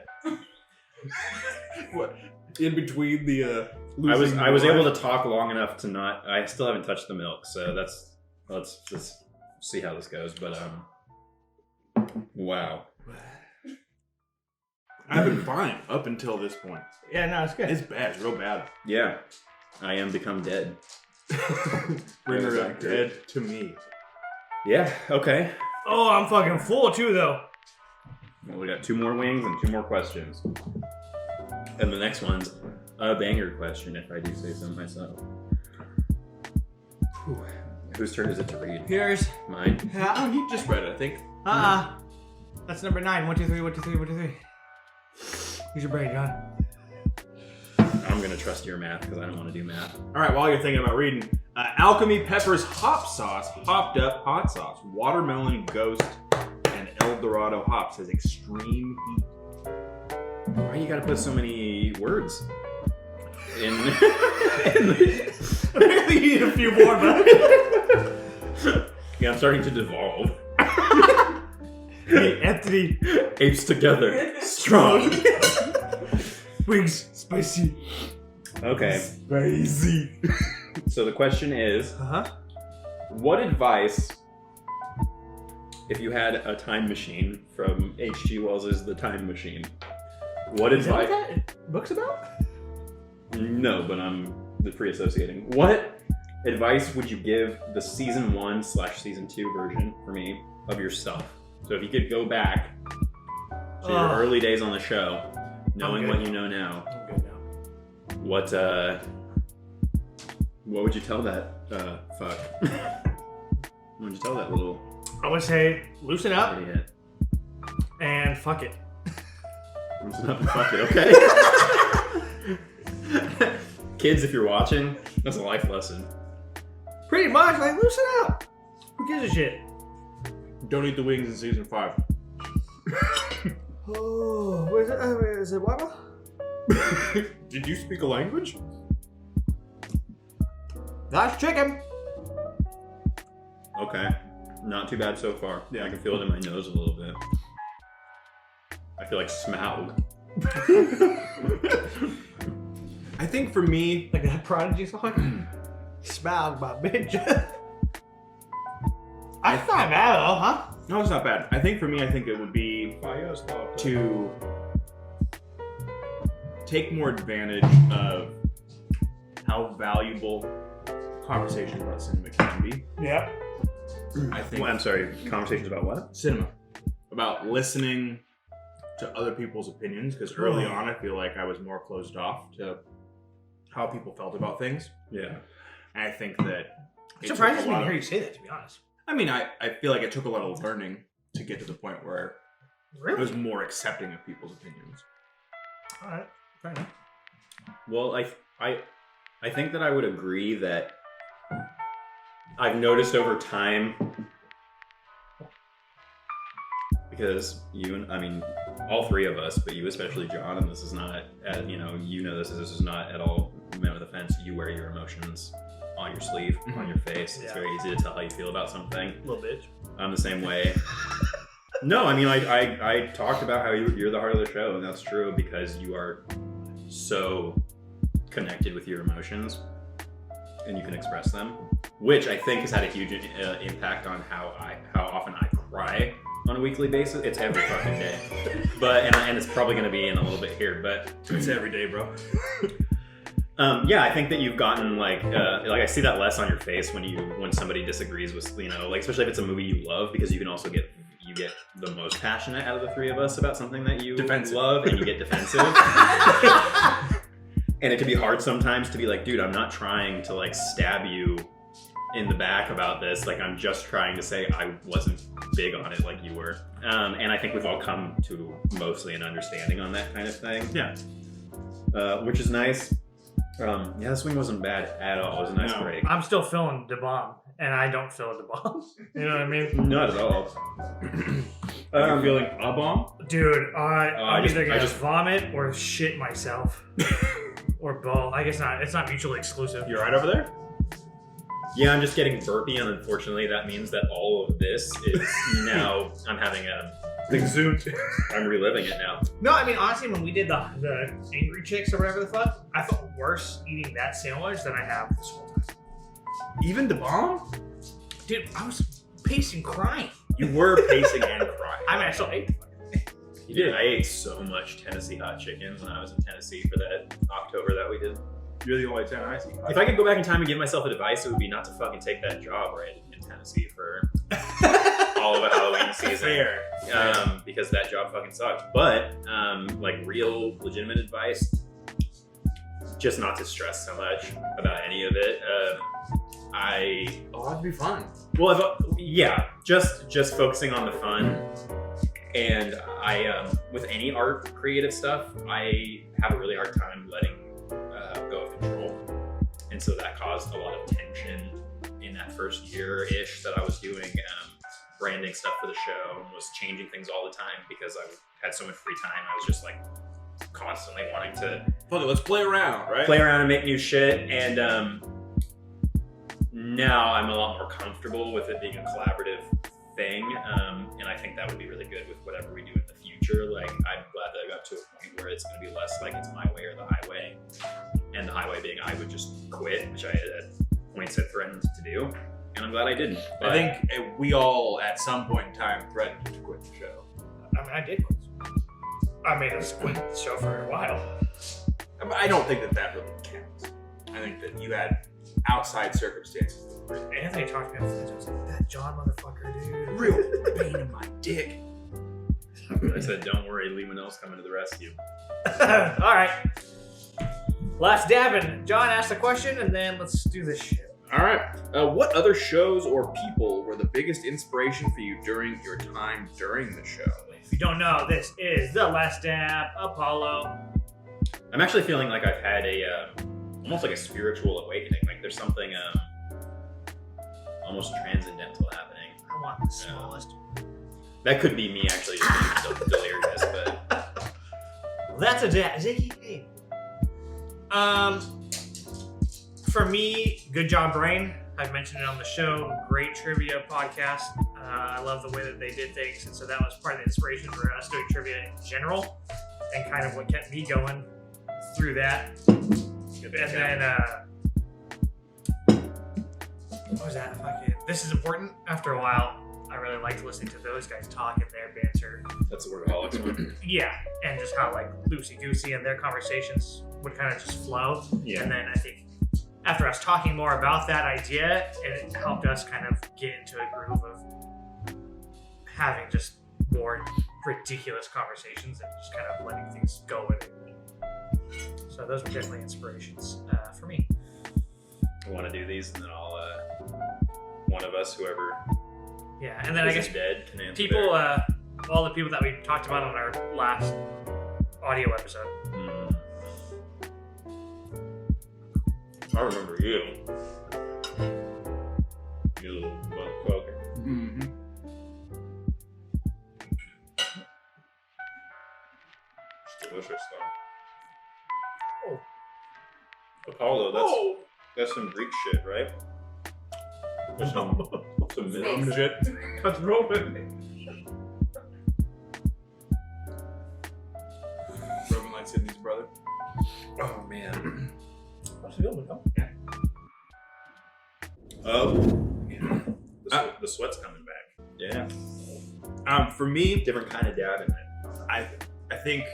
Speaker 3: What? In between the
Speaker 1: I was able to talk long enough to not. I still haven't touched the milk, so let's just see how this goes. But wow.
Speaker 3: I've been fine up until this point.
Speaker 2: Yeah, no, it's good.
Speaker 3: It's bad. It's real bad.
Speaker 1: Yeah, I am become dead.
Speaker 3: Bring her dead to me.
Speaker 1: Yeah. Okay.
Speaker 2: Oh, I'm fucking full too, though.
Speaker 1: Well, we got 2 more wings and 2 more questions, and the next one's a banger question, if I do say so myself. Whew. Whose turn is it to read?
Speaker 2: Yours.
Speaker 1: Mine.
Speaker 3: Oh, he just read it, I think.
Speaker 2: That's number 9. 1, 2, 3. 1, 2, 3. 1, 2, 3. Use your brain, John.
Speaker 1: I'm gonna trust your math because I don't want to do math.
Speaker 3: All right, while you're thinking about reading, Alchemy Pepper's Hop Sauce, hopped up hot sauce, watermelon ghost, and El Dorado hops has extreme heat.
Speaker 1: Why you gotta put so many words in?
Speaker 2: Apparently, you need a few more, but
Speaker 1: Yeah, I'm starting to devolve.
Speaker 2: hey, Anthony.
Speaker 1: Apes together, strong.
Speaker 2: Wings, spicy.
Speaker 1: Okay.
Speaker 3: Spicy.
Speaker 1: So the question is,
Speaker 2: Uh-huh.
Speaker 1: what advice, if you had a time machine from H.G. Wells's The Time Machine, what
Speaker 2: Is that
Speaker 1: advice?
Speaker 2: what that book's about?
Speaker 1: No, but I'm the pre-associating. What advice would you give the season 1/season 2 version for me of yourself? So if you could go back to your early days on the show, knowing what you know now,
Speaker 2: I'm good now.
Speaker 1: what would you tell that fuck? What would you tell that little
Speaker 2: I would say loosen up
Speaker 1: idiot?
Speaker 2: and fuck it.
Speaker 1: Loosen up and fuck it, okay? Kids, if you're watching, that's a life lesson.
Speaker 2: Pretty much, like, loosen up. Who gives a shit?
Speaker 3: Don't eat the wings in season 5.
Speaker 2: Oh, where's it? Is it what?
Speaker 3: Did you speak a language?
Speaker 2: That's chicken.
Speaker 1: Okay. Not too bad so far.
Speaker 3: Yeah.
Speaker 1: I can feel it in my nose a little bit. I feel like Smaug.
Speaker 3: I think for me,
Speaker 2: Like that Prodigy song? Smaug, my bitch. That's not bad though, huh?
Speaker 3: no, it's not bad. I think for me, I think it would be to take more advantage of how valuable conversations about cinema can be.
Speaker 2: Yeah.
Speaker 3: I think
Speaker 1: Well, I'm sorry, conversations about what?
Speaker 3: cinema, about listening to other people's opinions, because early on I feel like I was more closed off to how people felt about things.
Speaker 1: Yeah.
Speaker 3: And I think that
Speaker 2: It
Speaker 3: took
Speaker 2: surprises
Speaker 3: a
Speaker 2: me
Speaker 3: lot
Speaker 2: to
Speaker 3: of-
Speaker 2: hear you say that, to be honest.
Speaker 3: I mean, I feel like it took a lot of learning to get to the point where I
Speaker 2: Really?
Speaker 3: was more accepting of people's opinions.
Speaker 2: Alright, fair enough.
Speaker 1: Well, I think that I would agree that I've noticed over time, because all 3 of us, but you especially, John, and this is not, this is not at all meant with offense. You wear your emotions on your sleeve, on your face. It's
Speaker 2: Yeah.
Speaker 1: very easy to tell how you feel about something.
Speaker 2: Little bitch.
Speaker 1: I'm the same way. No, I mean, I talked about how you're the heart of the show, and that's true because you are so connected with your emotions, and you can express them, which I think has had a huge impact on how often I cry on a weekly basis. It's every fucking day, but and it's probably going to be in a little bit here, but
Speaker 3: It's every day, bro.
Speaker 1: yeah, I think that you've gotten like I see that less on your face when somebody disagrees with, especially if it's a movie you love, because you can also get the most passionate out of the 3 of us about something that you
Speaker 3: Defensive.
Speaker 1: love, and you get defensive. And it can be hard sometimes to be like, dude, I'm not trying to like stab you in the back about this. Like, I'm just trying to say I wasn't big on it like you were. And I think we've all come to mostly an understanding on that kind of thing.
Speaker 3: Yeah.
Speaker 1: Which is nice. Yeah, this wing wasn't bad at all. It was a nice
Speaker 3: No.
Speaker 1: break.
Speaker 2: I'm still feeling the bomb, and I don't feel the bomb. You know what I mean?
Speaker 1: Not at all.
Speaker 3: Are you feeling a bomb?
Speaker 2: Dude, I'm either gonna
Speaker 1: I just-
Speaker 2: vomit or shit myself. Or both. I guess not. It's not mutually exclusive.
Speaker 3: You alright over there?
Speaker 1: Yeah, I'm just getting burpy, and unfortunately, that means that all of this is now. I'm having I'm reliving it now.
Speaker 2: No, I mean, honestly, when we did the Angry Chicks or whatever the fuck, I felt worse eating that sandwich than I have this whole time.
Speaker 3: Even the bomb?
Speaker 2: Dude, I was pacing crying.
Speaker 3: You were pacing and crying.
Speaker 2: I mean, I still ate the fucking thing.
Speaker 1: You did. I ate so much Tennessee hot chicken when I was in Tennessee for that October that we did.
Speaker 3: You're the only time I see.
Speaker 1: If I could go back in time and give myself advice, it would be not to fucking take that job where I did in Tennessee for all of a Halloween season.
Speaker 3: Fair.
Speaker 1: Because that job fucking sucked. But like real legitimate advice, just not to stress so much about any of it.
Speaker 3: That'd be fun.
Speaker 1: Well, yeah, just focusing on the fun. And I, with any art creative stuff, I have a really hard time letting go of control. And so that caused a lot of tension in that first year-ish that I was doing branding stuff for the show and was changing things all the time because I had so much free time. I was just like constantly wanting to
Speaker 3: let's play around, right?
Speaker 1: Play around and make new shit. And now I'm a lot more comfortable with it being a collaborative thing. And I think that would be really good with whatever we do in the future. Like, I'm glad that I got to a point where it's going to be less like it's my way or the highway. And the highway being I would just quit, which I at points had threatened to do. And I'm glad I didn't. But
Speaker 3: I think we all, at some point in time, threatened to quit the show.
Speaker 2: I mean, I did quit. I made us quit the show for a while.
Speaker 3: I don't think that really counts. I think that you had outside circumstances.
Speaker 2: Anthony talked to me on the was like, that John motherfucker, dude.
Speaker 3: Real pain in my dick.
Speaker 1: I said, don't worry, Lemonel's coming to the rescue.
Speaker 2: All right. Last dabbing. John asked a question, and then let's do this shit.
Speaker 3: All right. What other shows or people were the biggest inspiration for you during your time during the show?
Speaker 2: If you don't know, this is The Last Dab, Apollo.
Speaker 1: I'm actually feeling like I've had a almost like a spiritual awakening. Like there's something almost transcendental happening.
Speaker 2: I want the smallest.
Speaker 1: That could be me actually just being delirious, but
Speaker 2: well, that's a dab. Ziggy, hey. For me, Good Job Brain. I've mentioned it on the show. Great trivia podcast. I love the way that they did things, and so that was part of the inspiration for us doing trivia in general, and kind of what kept me going through that. And then, what was that? Fucking This Is Important. After a while, I really liked listening to those guys talk and their banter.
Speaker 1: that's the Workaholics one.
Speaker 2: Yeah, and just how like loosey-goosey and their conversations would kind of just flow.
Speaker 1: Yeah.
Speaker 2: And then I think after us talking more about that idea, it helped us kind of get into a groove of having just more ridiculous conversations and just kind of letting things go with it. So those were definitely inspirations for me.
Speaker 1: I want to do these, and then I'll one of us, whoever
Speaker 2: Yeah, and then I guess
Speaker 1: dead, can answer
Speaker 2: people,
Speaker 1: their-
Speaker 2: all the people that we talked about on our last audio episode.
Speaker 1: I remember you. You little motherfucker.
Speaker 3: Mm-hmm.
Speaker 1: It's delicious though.
Speaker 2: Oh.
Speaker 1: Apollo, that's some Greek shit, right? There's some minimum shit.
Speaker 2: That's Roman.
Speaker 3: Roman like Sydney's brother.
Speaker 1: Oh man.
Speaker 2: What's the good one?
Speaker 1: Oh. The sweat's coming back. Yeah.
Speaker 3: For me,
Speaker 1: Different kind of dab in it.
Speaker 3: I think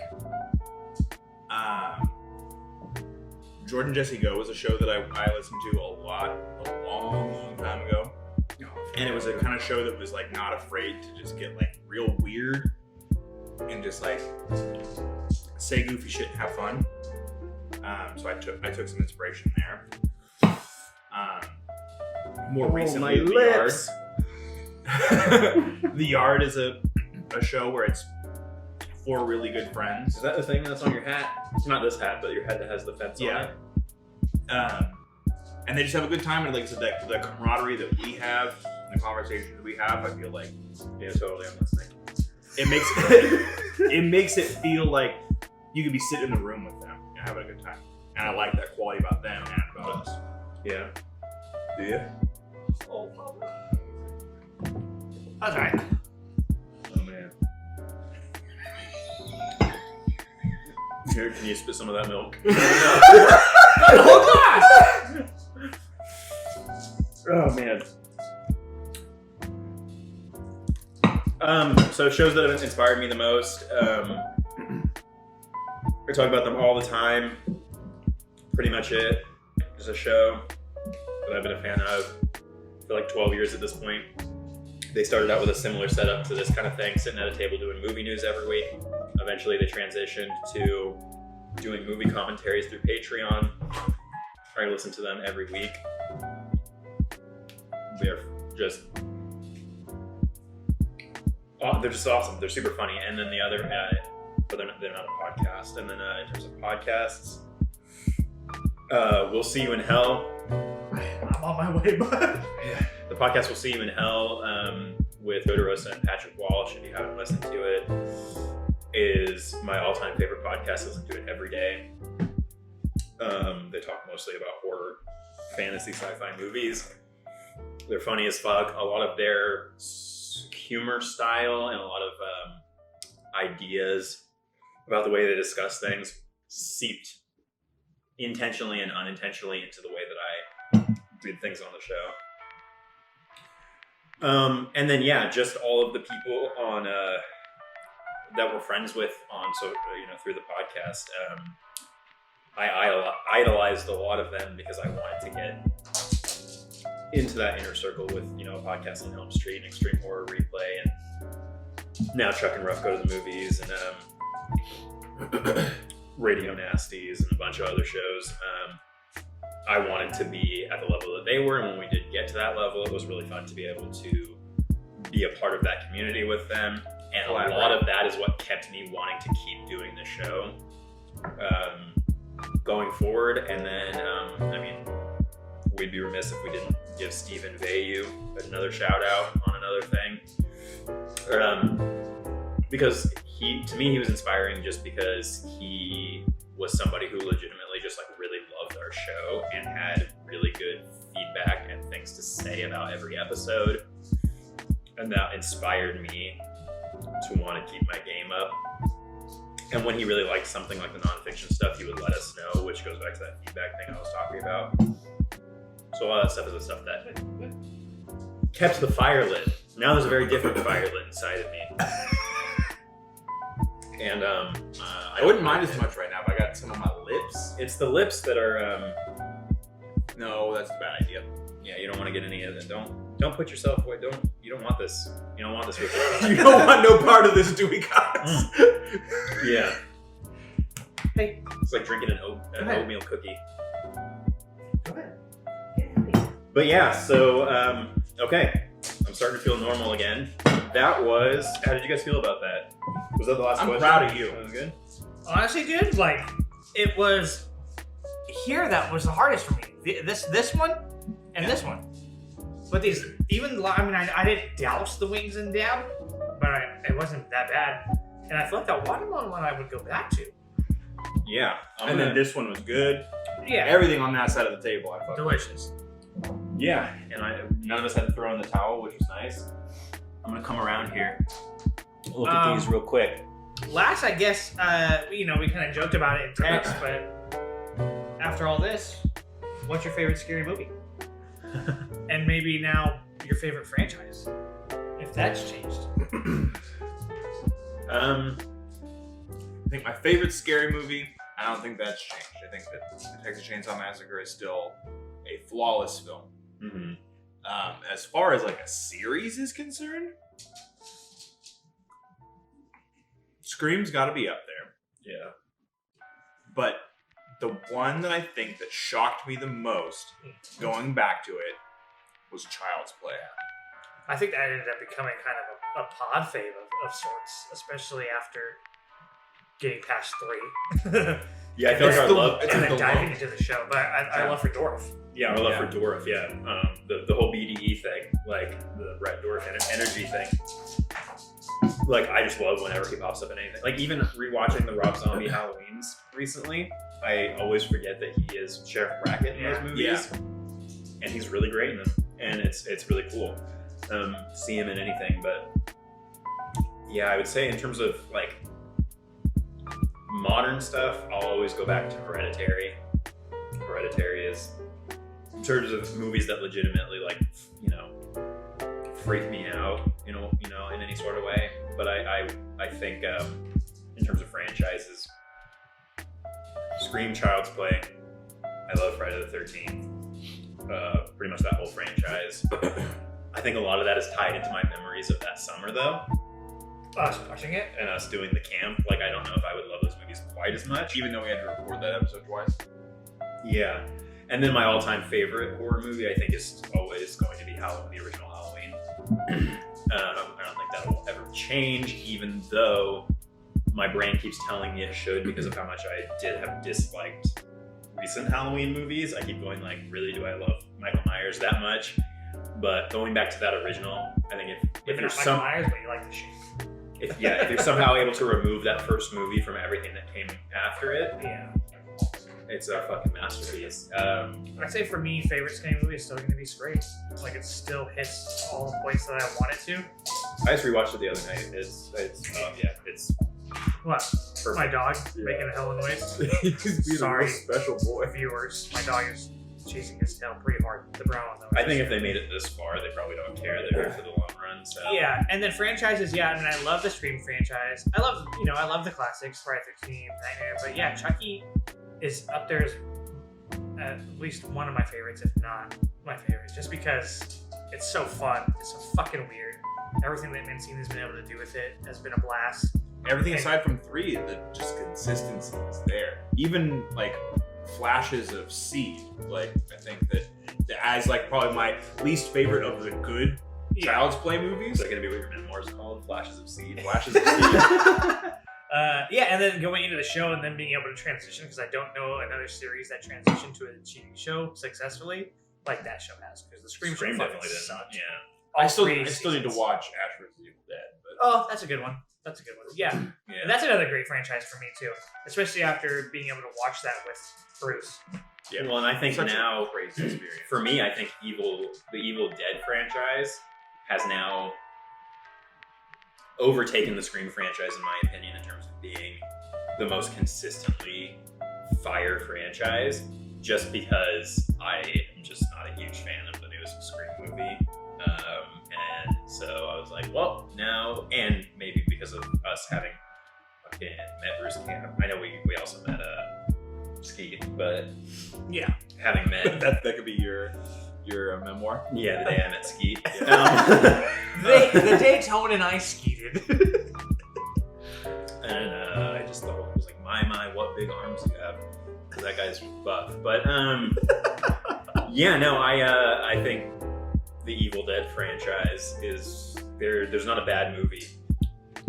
Speaker 3: Jordan Jesse Go was a show that I listened to a lot, a long time ago. And it was a kind of show that was like not afraid to just get like real weird and just like say goofy shit and have fun. So I took some inspiration there. More recently, The Yard. The Yard is a show where it's 4 really good friends.
Speaker 1: Is that the thing that's on your hat? It's not this hat, but your hat that has the fence on it.
Speaker 3: And they just have a good time, and like so the camaraderie that we have, and the conversations that we have, I feel like
Speaker 1: Yeah, totally. I'm listening.
Speaker 3: it makes it feel like you could be sitting in the room with them and having a good time. And I like that quality about them and about us.
Speaker 1: Yeah.
Speaker 3: Do you?
Speaker 2: That's all right.
Speaker 1: Oh man. Here, can you spit some of that milk?
Speaker 2: The whole glass!
Speaker 1: Oh man. So shows that have inspired me the most. I talk about them all the time. Pretty much it. Just a show that I've been a fan of for like 12 years at this point. They started out with a similar setup to this kind of thing, sitting at a table doing movie news every week. Eventually they transitioned to doing movie commentaries through Patreon. Try to listen to them every week. They're just awesome. They're super funny. And then the other, but they're not a podcast. And then in terms of podcasts, We'll See You in Hell.
Speaker 2: I'm on my way, bud.
Speaker 1: The podcast We'll See You in Hell with Oderosa and Patrick Walsh, if you haven't listened to it, is my all-time favorite podcast. I listen to it every day. They talk mostly about horror, fantasy, sci-fi movies. They're funny as fuck. A lot of their humor style and a lot of ideas about the way they discuss things seeped intentionally and unintentionally into the way that I did things on the show. And then just all of the people on that we're friends with on through the podcast. I idolized a lot of them because I wanted to get into that inner circle with a podcast on Elm Street and Extreme Horror Replay, and now Chuck and Ruff Go to the Movies, and Radio Nasties and a bunch of other shows. I wanted to be at the level that they were, and when we did get to that level, it was really fun to be able to be a part of that community with them. And a lot of that is what kept me wanting to keep doing the show going forward. And then, we'd be remiss if we didn't give Stephen Vayu another shout out on another thing. Because to me, he was inspiring just because he was somebody who legitimately just really loved our show and had really good feedback and things to say about every episode. And that inspired me to want to keep my game up. And when he really liked something like the nonfiction stuff, he would let us know, which goes back to that feedback thing I was talking about. So a lot of that stuff is the stuff that kept the fire lit. Now there's a very different fire lit inside of me. And
Speaker 3: I wouldn't mind as much right now if I got some on my lips.
Speaker 1: It's the lips that are
Speaker 3: No, that's a bad idea.
Speaker 1: yeah, you don't want to get any of it. Don't put yourself away. You don't want this. You don't want this with you.
Speaker 3: You don't want no part of this, do we, guys?
Speaker 1: Yeah.
Speaker 2: Hey.
Speaker 1: It's like drinking an oatmeal cookie.
Speaker 2: Go ahead.
Speaker 1: But yeah, so okay. I'm starting to feel normal again. That was, how did you guys feel about that? Was that the last question?
Speaker 3: I'm proud of you.
Speaker 1: That was good?
Speaker 2: Honestly, dude, it was here that was the hardest for me. This one and this one. But these, I didn't douse the wings and dab, but it wasn't that bad. And I feel like that watermelon one I would go back to.
Speaker 1: Yeah.
Speaker 3: Then this one was good.
Speaker 2: Yeah.
Speaker 3: Everything on that side of the table, I thought.
Speaker 2: Delicious.
Speaker 1: Yeah, and none of us had to throw in the towel, which was nice. I'm gonna come around here. Look at these real quick.
Speaker 2: Last, I guess, we kind of joked about it in text, but after all this, what's your favorite scary movie? And maybe now your favorite franchise, if that's changed.
Speaker 3: I think my favorite scary movie, I don't think that's changed. I think that the Texas Chainsaw Massacre is still a flawless film.
Speaker 1: Mm-hmm.
Speaker 3: As far as a series is concerned, Scream's got to be up there.
Speaker 1: Yeah.
Speaker 3: But the one that I think that shocked me the most, going back to it, was Child's Play.
Speaker 2: I think that ended up becoming kind of a pod fave of sorts, especially after getting past 3.
Speaker 1: Yeah, I feel like our love...
Speaker 2: And then diving into the show. But I love for Dorf.
Speaker 1: Yeah, our love for Dorf, yeah. The whole BDE thing, the Brett Dorf energy thing. I just love whenever he pops up in anything. Even rewatching the Rob Zombie Halloweens recently, I always forget that he is Sheriff Brackett in those movies. Yeah. And he's really great in them. And it's really cool. see him in anything, but yeah, I would say in terms of like modern stuff, I'll always go back to Hereditary. Hereditary is, in terms of movies that legitimately like, you know, freak me out, you know, in any sort of way. But I think in terms of franchises, Scream, Child's Play, I love Friday the 13th. Pretty much that whole franchise. I think a lot of that is tied into my memories of that summer, though.
Speaker 2: Us watching it?
Speaker 1: And us doing the camp. Like, I don't know if I would love those movies quite as much.
Speaker 3: Even though we had to record that episode twice.
Speaker 1: Yeah. And then my all-time favorite horror movie, I think, is always going to be the original Halloween. I don't think that will ever change, even though my brain keeps telling me it should because of how much I did have disliked recent Halloween movies. I keep going like, really, do I love Michael Myers that much? But going back to that original, I think if there's
Speaker 2: Michael Myers, but you like the shit.
Speaker 1: if you're somehow able to remove that first movie from everything that came after it,
Speaker 2: Yeah.
Speaker 1: it's a fucking masterpiece.
Speaker 2: I'd say for me, favorite scary movie is still going to be Scream. Like, it still hits all the points that I want it to.
Speaker 1: I just rewatched it the other night. It's
Speaker 2: What?
Speaker 1: perfect.
Speaker 2: My dog making a hell of a noise.
Speaker 3: He's being
Speaker 2: Sorry.
Speaker 3: a real special boy.
Speaker 2: Viewers, my dog is chasing his tail pretty hard. The brown one, though.
Speaker 1: I think if they made it this far, they probably don't care. They're here for the long run. So
Speaker 2: Yeah, and then franchises, yeah, I mean, I love the Scream franchise. I love the classics, Friday the 13th, Nightmare, but yeah, Chucky is up there as at least one of my favorites, if not my favorite, just because it's so fun. It's so fucking weird. Everything that Mancini has been able to do with it has been a blast.
Speaker 3: Everything aside from 3, the just consistency is there. Even like flashes of Seed. Like, I think that as like probably my least favorite of the good Child's Play movies.
Speaker 1: is that going to be what your memoir is called? Flashes of Seed.
Speaker 3: Flashes of Seed.
Speaker 2: Yeah, and then going into the show and then being able to transition, because I don't know another series that transitioned to a TV show successfully like that show has, because the Scream show fucking
Speaker 1: definitely didn't.
Speaker 2: sucked.
Speaker 1: Yeah.
Speaker 3: I still
Speaker 2: three
Speaker 3: need to
Speaker 2: seasons.
Speaker 3: watch Ash vs. Evil Dead. But
Speaker 2: Oh, that's a good one. That's a good one. Yeah.
Speaker 1: Yeah.
Speaker 2: And that's another great franchise for me too, especially after being able to watch that with Bruce.
Speaker 3: yeah,
Speaker 1: Well, and I think
Speaker 3: such
Speaker 1: now,
Speaker 3: a crazy experience.
Speaker 1: for me, I think the Evil Dead franchise has now overtaken the Scream franchise, in my opinion, in terms of being the most consistently fire franchise, just because I am just not a huge fan of the newest Scream movie. And so I was like, well, now, and maybe because of us having fucking met Bruce Camp. I know we also met Skeet, but
Speaker 2: Yeah.
Speaker 1: having met
Speaker 3: that could be your memoir.
Speaker 1: yeah, the day I met Skeet.
Speaker 2: The day Tone and I skeeted.
Speaker 1: And I just thought it was like, my, what big arms you have. Because that guy's buff. But yeah, no, I think the Evil Dead franchise is there's not a bad movie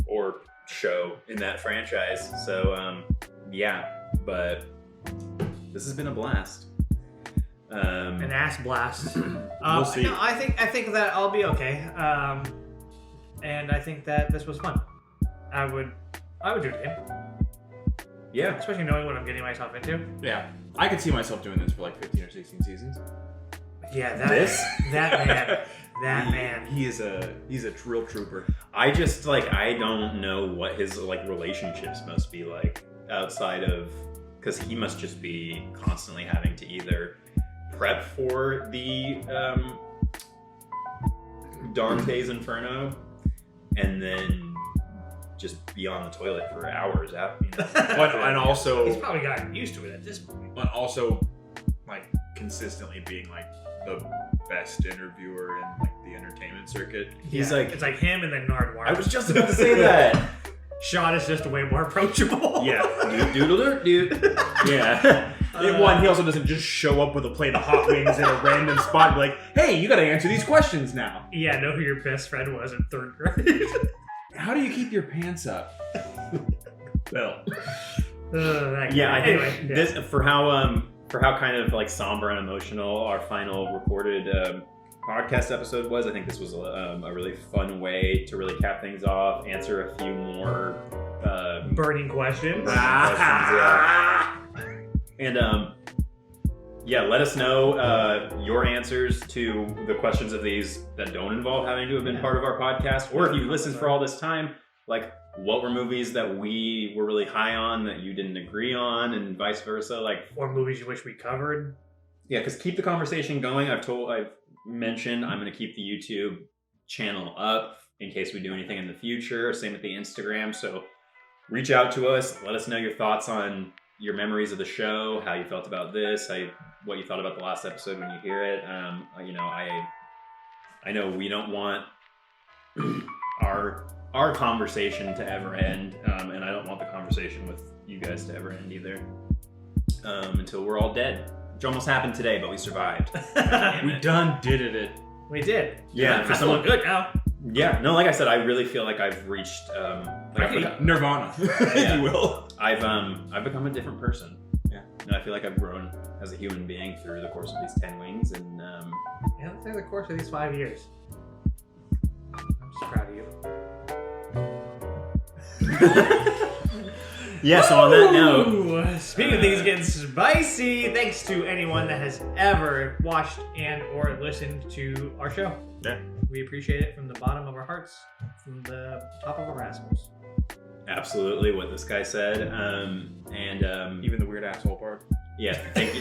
Speaker 1: or show in that franchise. So yeah, but this has been a blast.
Speaker 2: An ass blast.
Speaker 3: We'll see.
Speaker 2: No, I think that I'll be okay. And I think that this was fun. I would do it again,
Speaker 1: Yeah.
Speaker 2: especially knowing what I'm getting myself into.
Speaker 3: Yeah, I could see myself doing this for like 15 or 16 seasons.
Speaker 2: Yeah, that man.
Speaker 3: He is a real trooper.
Speaker 1: I just I don't know what his relationships must be like outside of, because he must just be constantly having to either prep for the Dante's Inferno and then just be on the toilet for hours after,
Speaker 3: But and also
Speaker 2: He's probably gotten used to it at this point.
Speaker 3: but also like consistently being like the best interviewer in like the entertainment circuit.
Speaker 1: He's
Speaker 2: Yeah,
Speaker 1: like,
Speaker 2: it's like him and then Nardwuar.
Speaker 1: I was just about to say that.
Speaker 2: Sean is just way more approachable.
Speaker 3: Yeah.
Speaker 1: Doodle dude. Yeah.
Speaker 3: One, he also doesn't just show up with a plate of hot wings in a random spot and be like, hey, you gotta answer these questions now.
Speaker 2: Yeah, know who your best friend was in 3rd grade.
Speaker 3: How do you keep your pants up? Well,
Speaker 1: Yeah, I think
Speaker 2: anyway,
Speaker 1: this for how kind of somber and emotional our final recorded podcast episode was. I think this was a really fun way to really cap things off, answer a few more
Speaker 2: burning questions.
Speaker 1: questions, yeah. And Yeah, let us know your answers to the questions of these that don't involve having to have been part of our podcast. Or if you listened for all this time, like, what were movies that we were really high on that you didn't agree on, and vice versa? Like,
Speaker 2: or movies you wish we covered.
Speaker 1: Yeah, because keep the conversation going. I've mentioned I'm going to keep the YouTube channel up in case we do anything in the future. Same with the Instagram. So reach out to us. Let us know your thoughts on your memories of the show, how you felt about this, what you thought about the last episode when you hear it. I know we don't want our conversation to ever end, and I don't want the conversation with you guys to ever end either, until we're all dead, which almost happened today, but we survived.
Speaker 3: We done did it.
Speaker 2: We did.
Speaker 1: Yeah,
Speaker 2: for someone good now.
Speaker 1: Yeah, no, like I said, I really feel like I've reached
Speaker 3: Nirvana, if you will.
Speaker 1: I've become a different person.
Speaker 3: Yeah,
Speaker 1: and I feel like I've grown as a human being through the course of these 10 wings, and
Speaker 2: yeah, let's say the course of these 5 years. I'm just proud of you.
Speaker 1: Yeah, so on that note,
Speaker 2: speaking of things getting spicy, thanks to anyone that has ever watched and or listened to our show.
Speaker 1: Yeah.
Speaker 2: We appreciate it from the bottom of our hearts, from the top of our assholes.
Speaker 1: Absolutely, what this guy said, and
Speaker 3: even the weird asshole part.
Speaker 1: Yeah, thank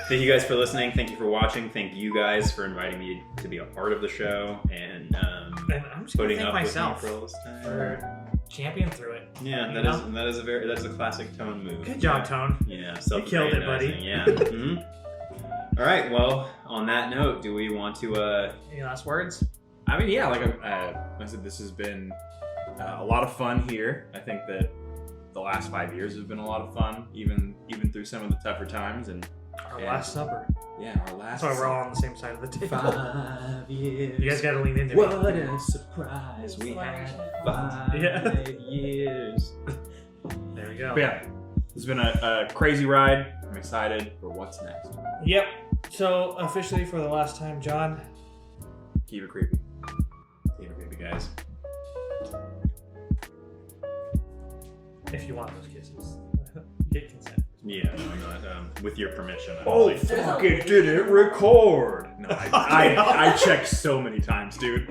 Speaker 1: you guys for listening. Thank you for watching. Thank you guys for inviting me to be a part of the show, and
Speaker 2: I'm just
Speaker 1: putting
Speaker 2: thank
Speaker 1: up
Speaker 2: myself
Speaker 1: with me for all this time.
Speaker 2: for champion through it.
Speaker 1: Yeah, that is a classic Tone move.
Speaker 2: Good job, Tone.
Speaker 1: Yeah,
Speaker 2: you killed it, buddy.
Speaker 1: Yeah. Mm-hmm. All right. Well, on that note, do we want to?
Speaker 2: Any last words?
Speaker 3: I mean, yeah, like I said, this has been a lot of fun here. I think that the last 5 years have been a lot of fun, even through some of the tougher times. And
Speaker 2: our last supper.
Speaker 3: Yeah, our last.
Speaker 2: That's why we're all on the same side of the table.
Speaker 1: 5 years.
Speaker 2: You guys got to lean into
Speaker 1: what
Speaker 2: me.
Speaker 1: What a surprise! We had 5 years.
Speaker 2: There we go.
Speaker 3: But yeah, it's been a crazy ride. I'm excited for what's next.
Speaker 2: Yep. So officially for the last time, John.
Speaker 3: Keep it creepy.
Speaker 1: Keep it creepy, guys.
Speaker 2: If you want those kisses, get consent.
Speaker 1: Yeah, I'm not, with your permission.
Speaker 3: Oh, fuck it, did it record? No, I checked so many times, dude.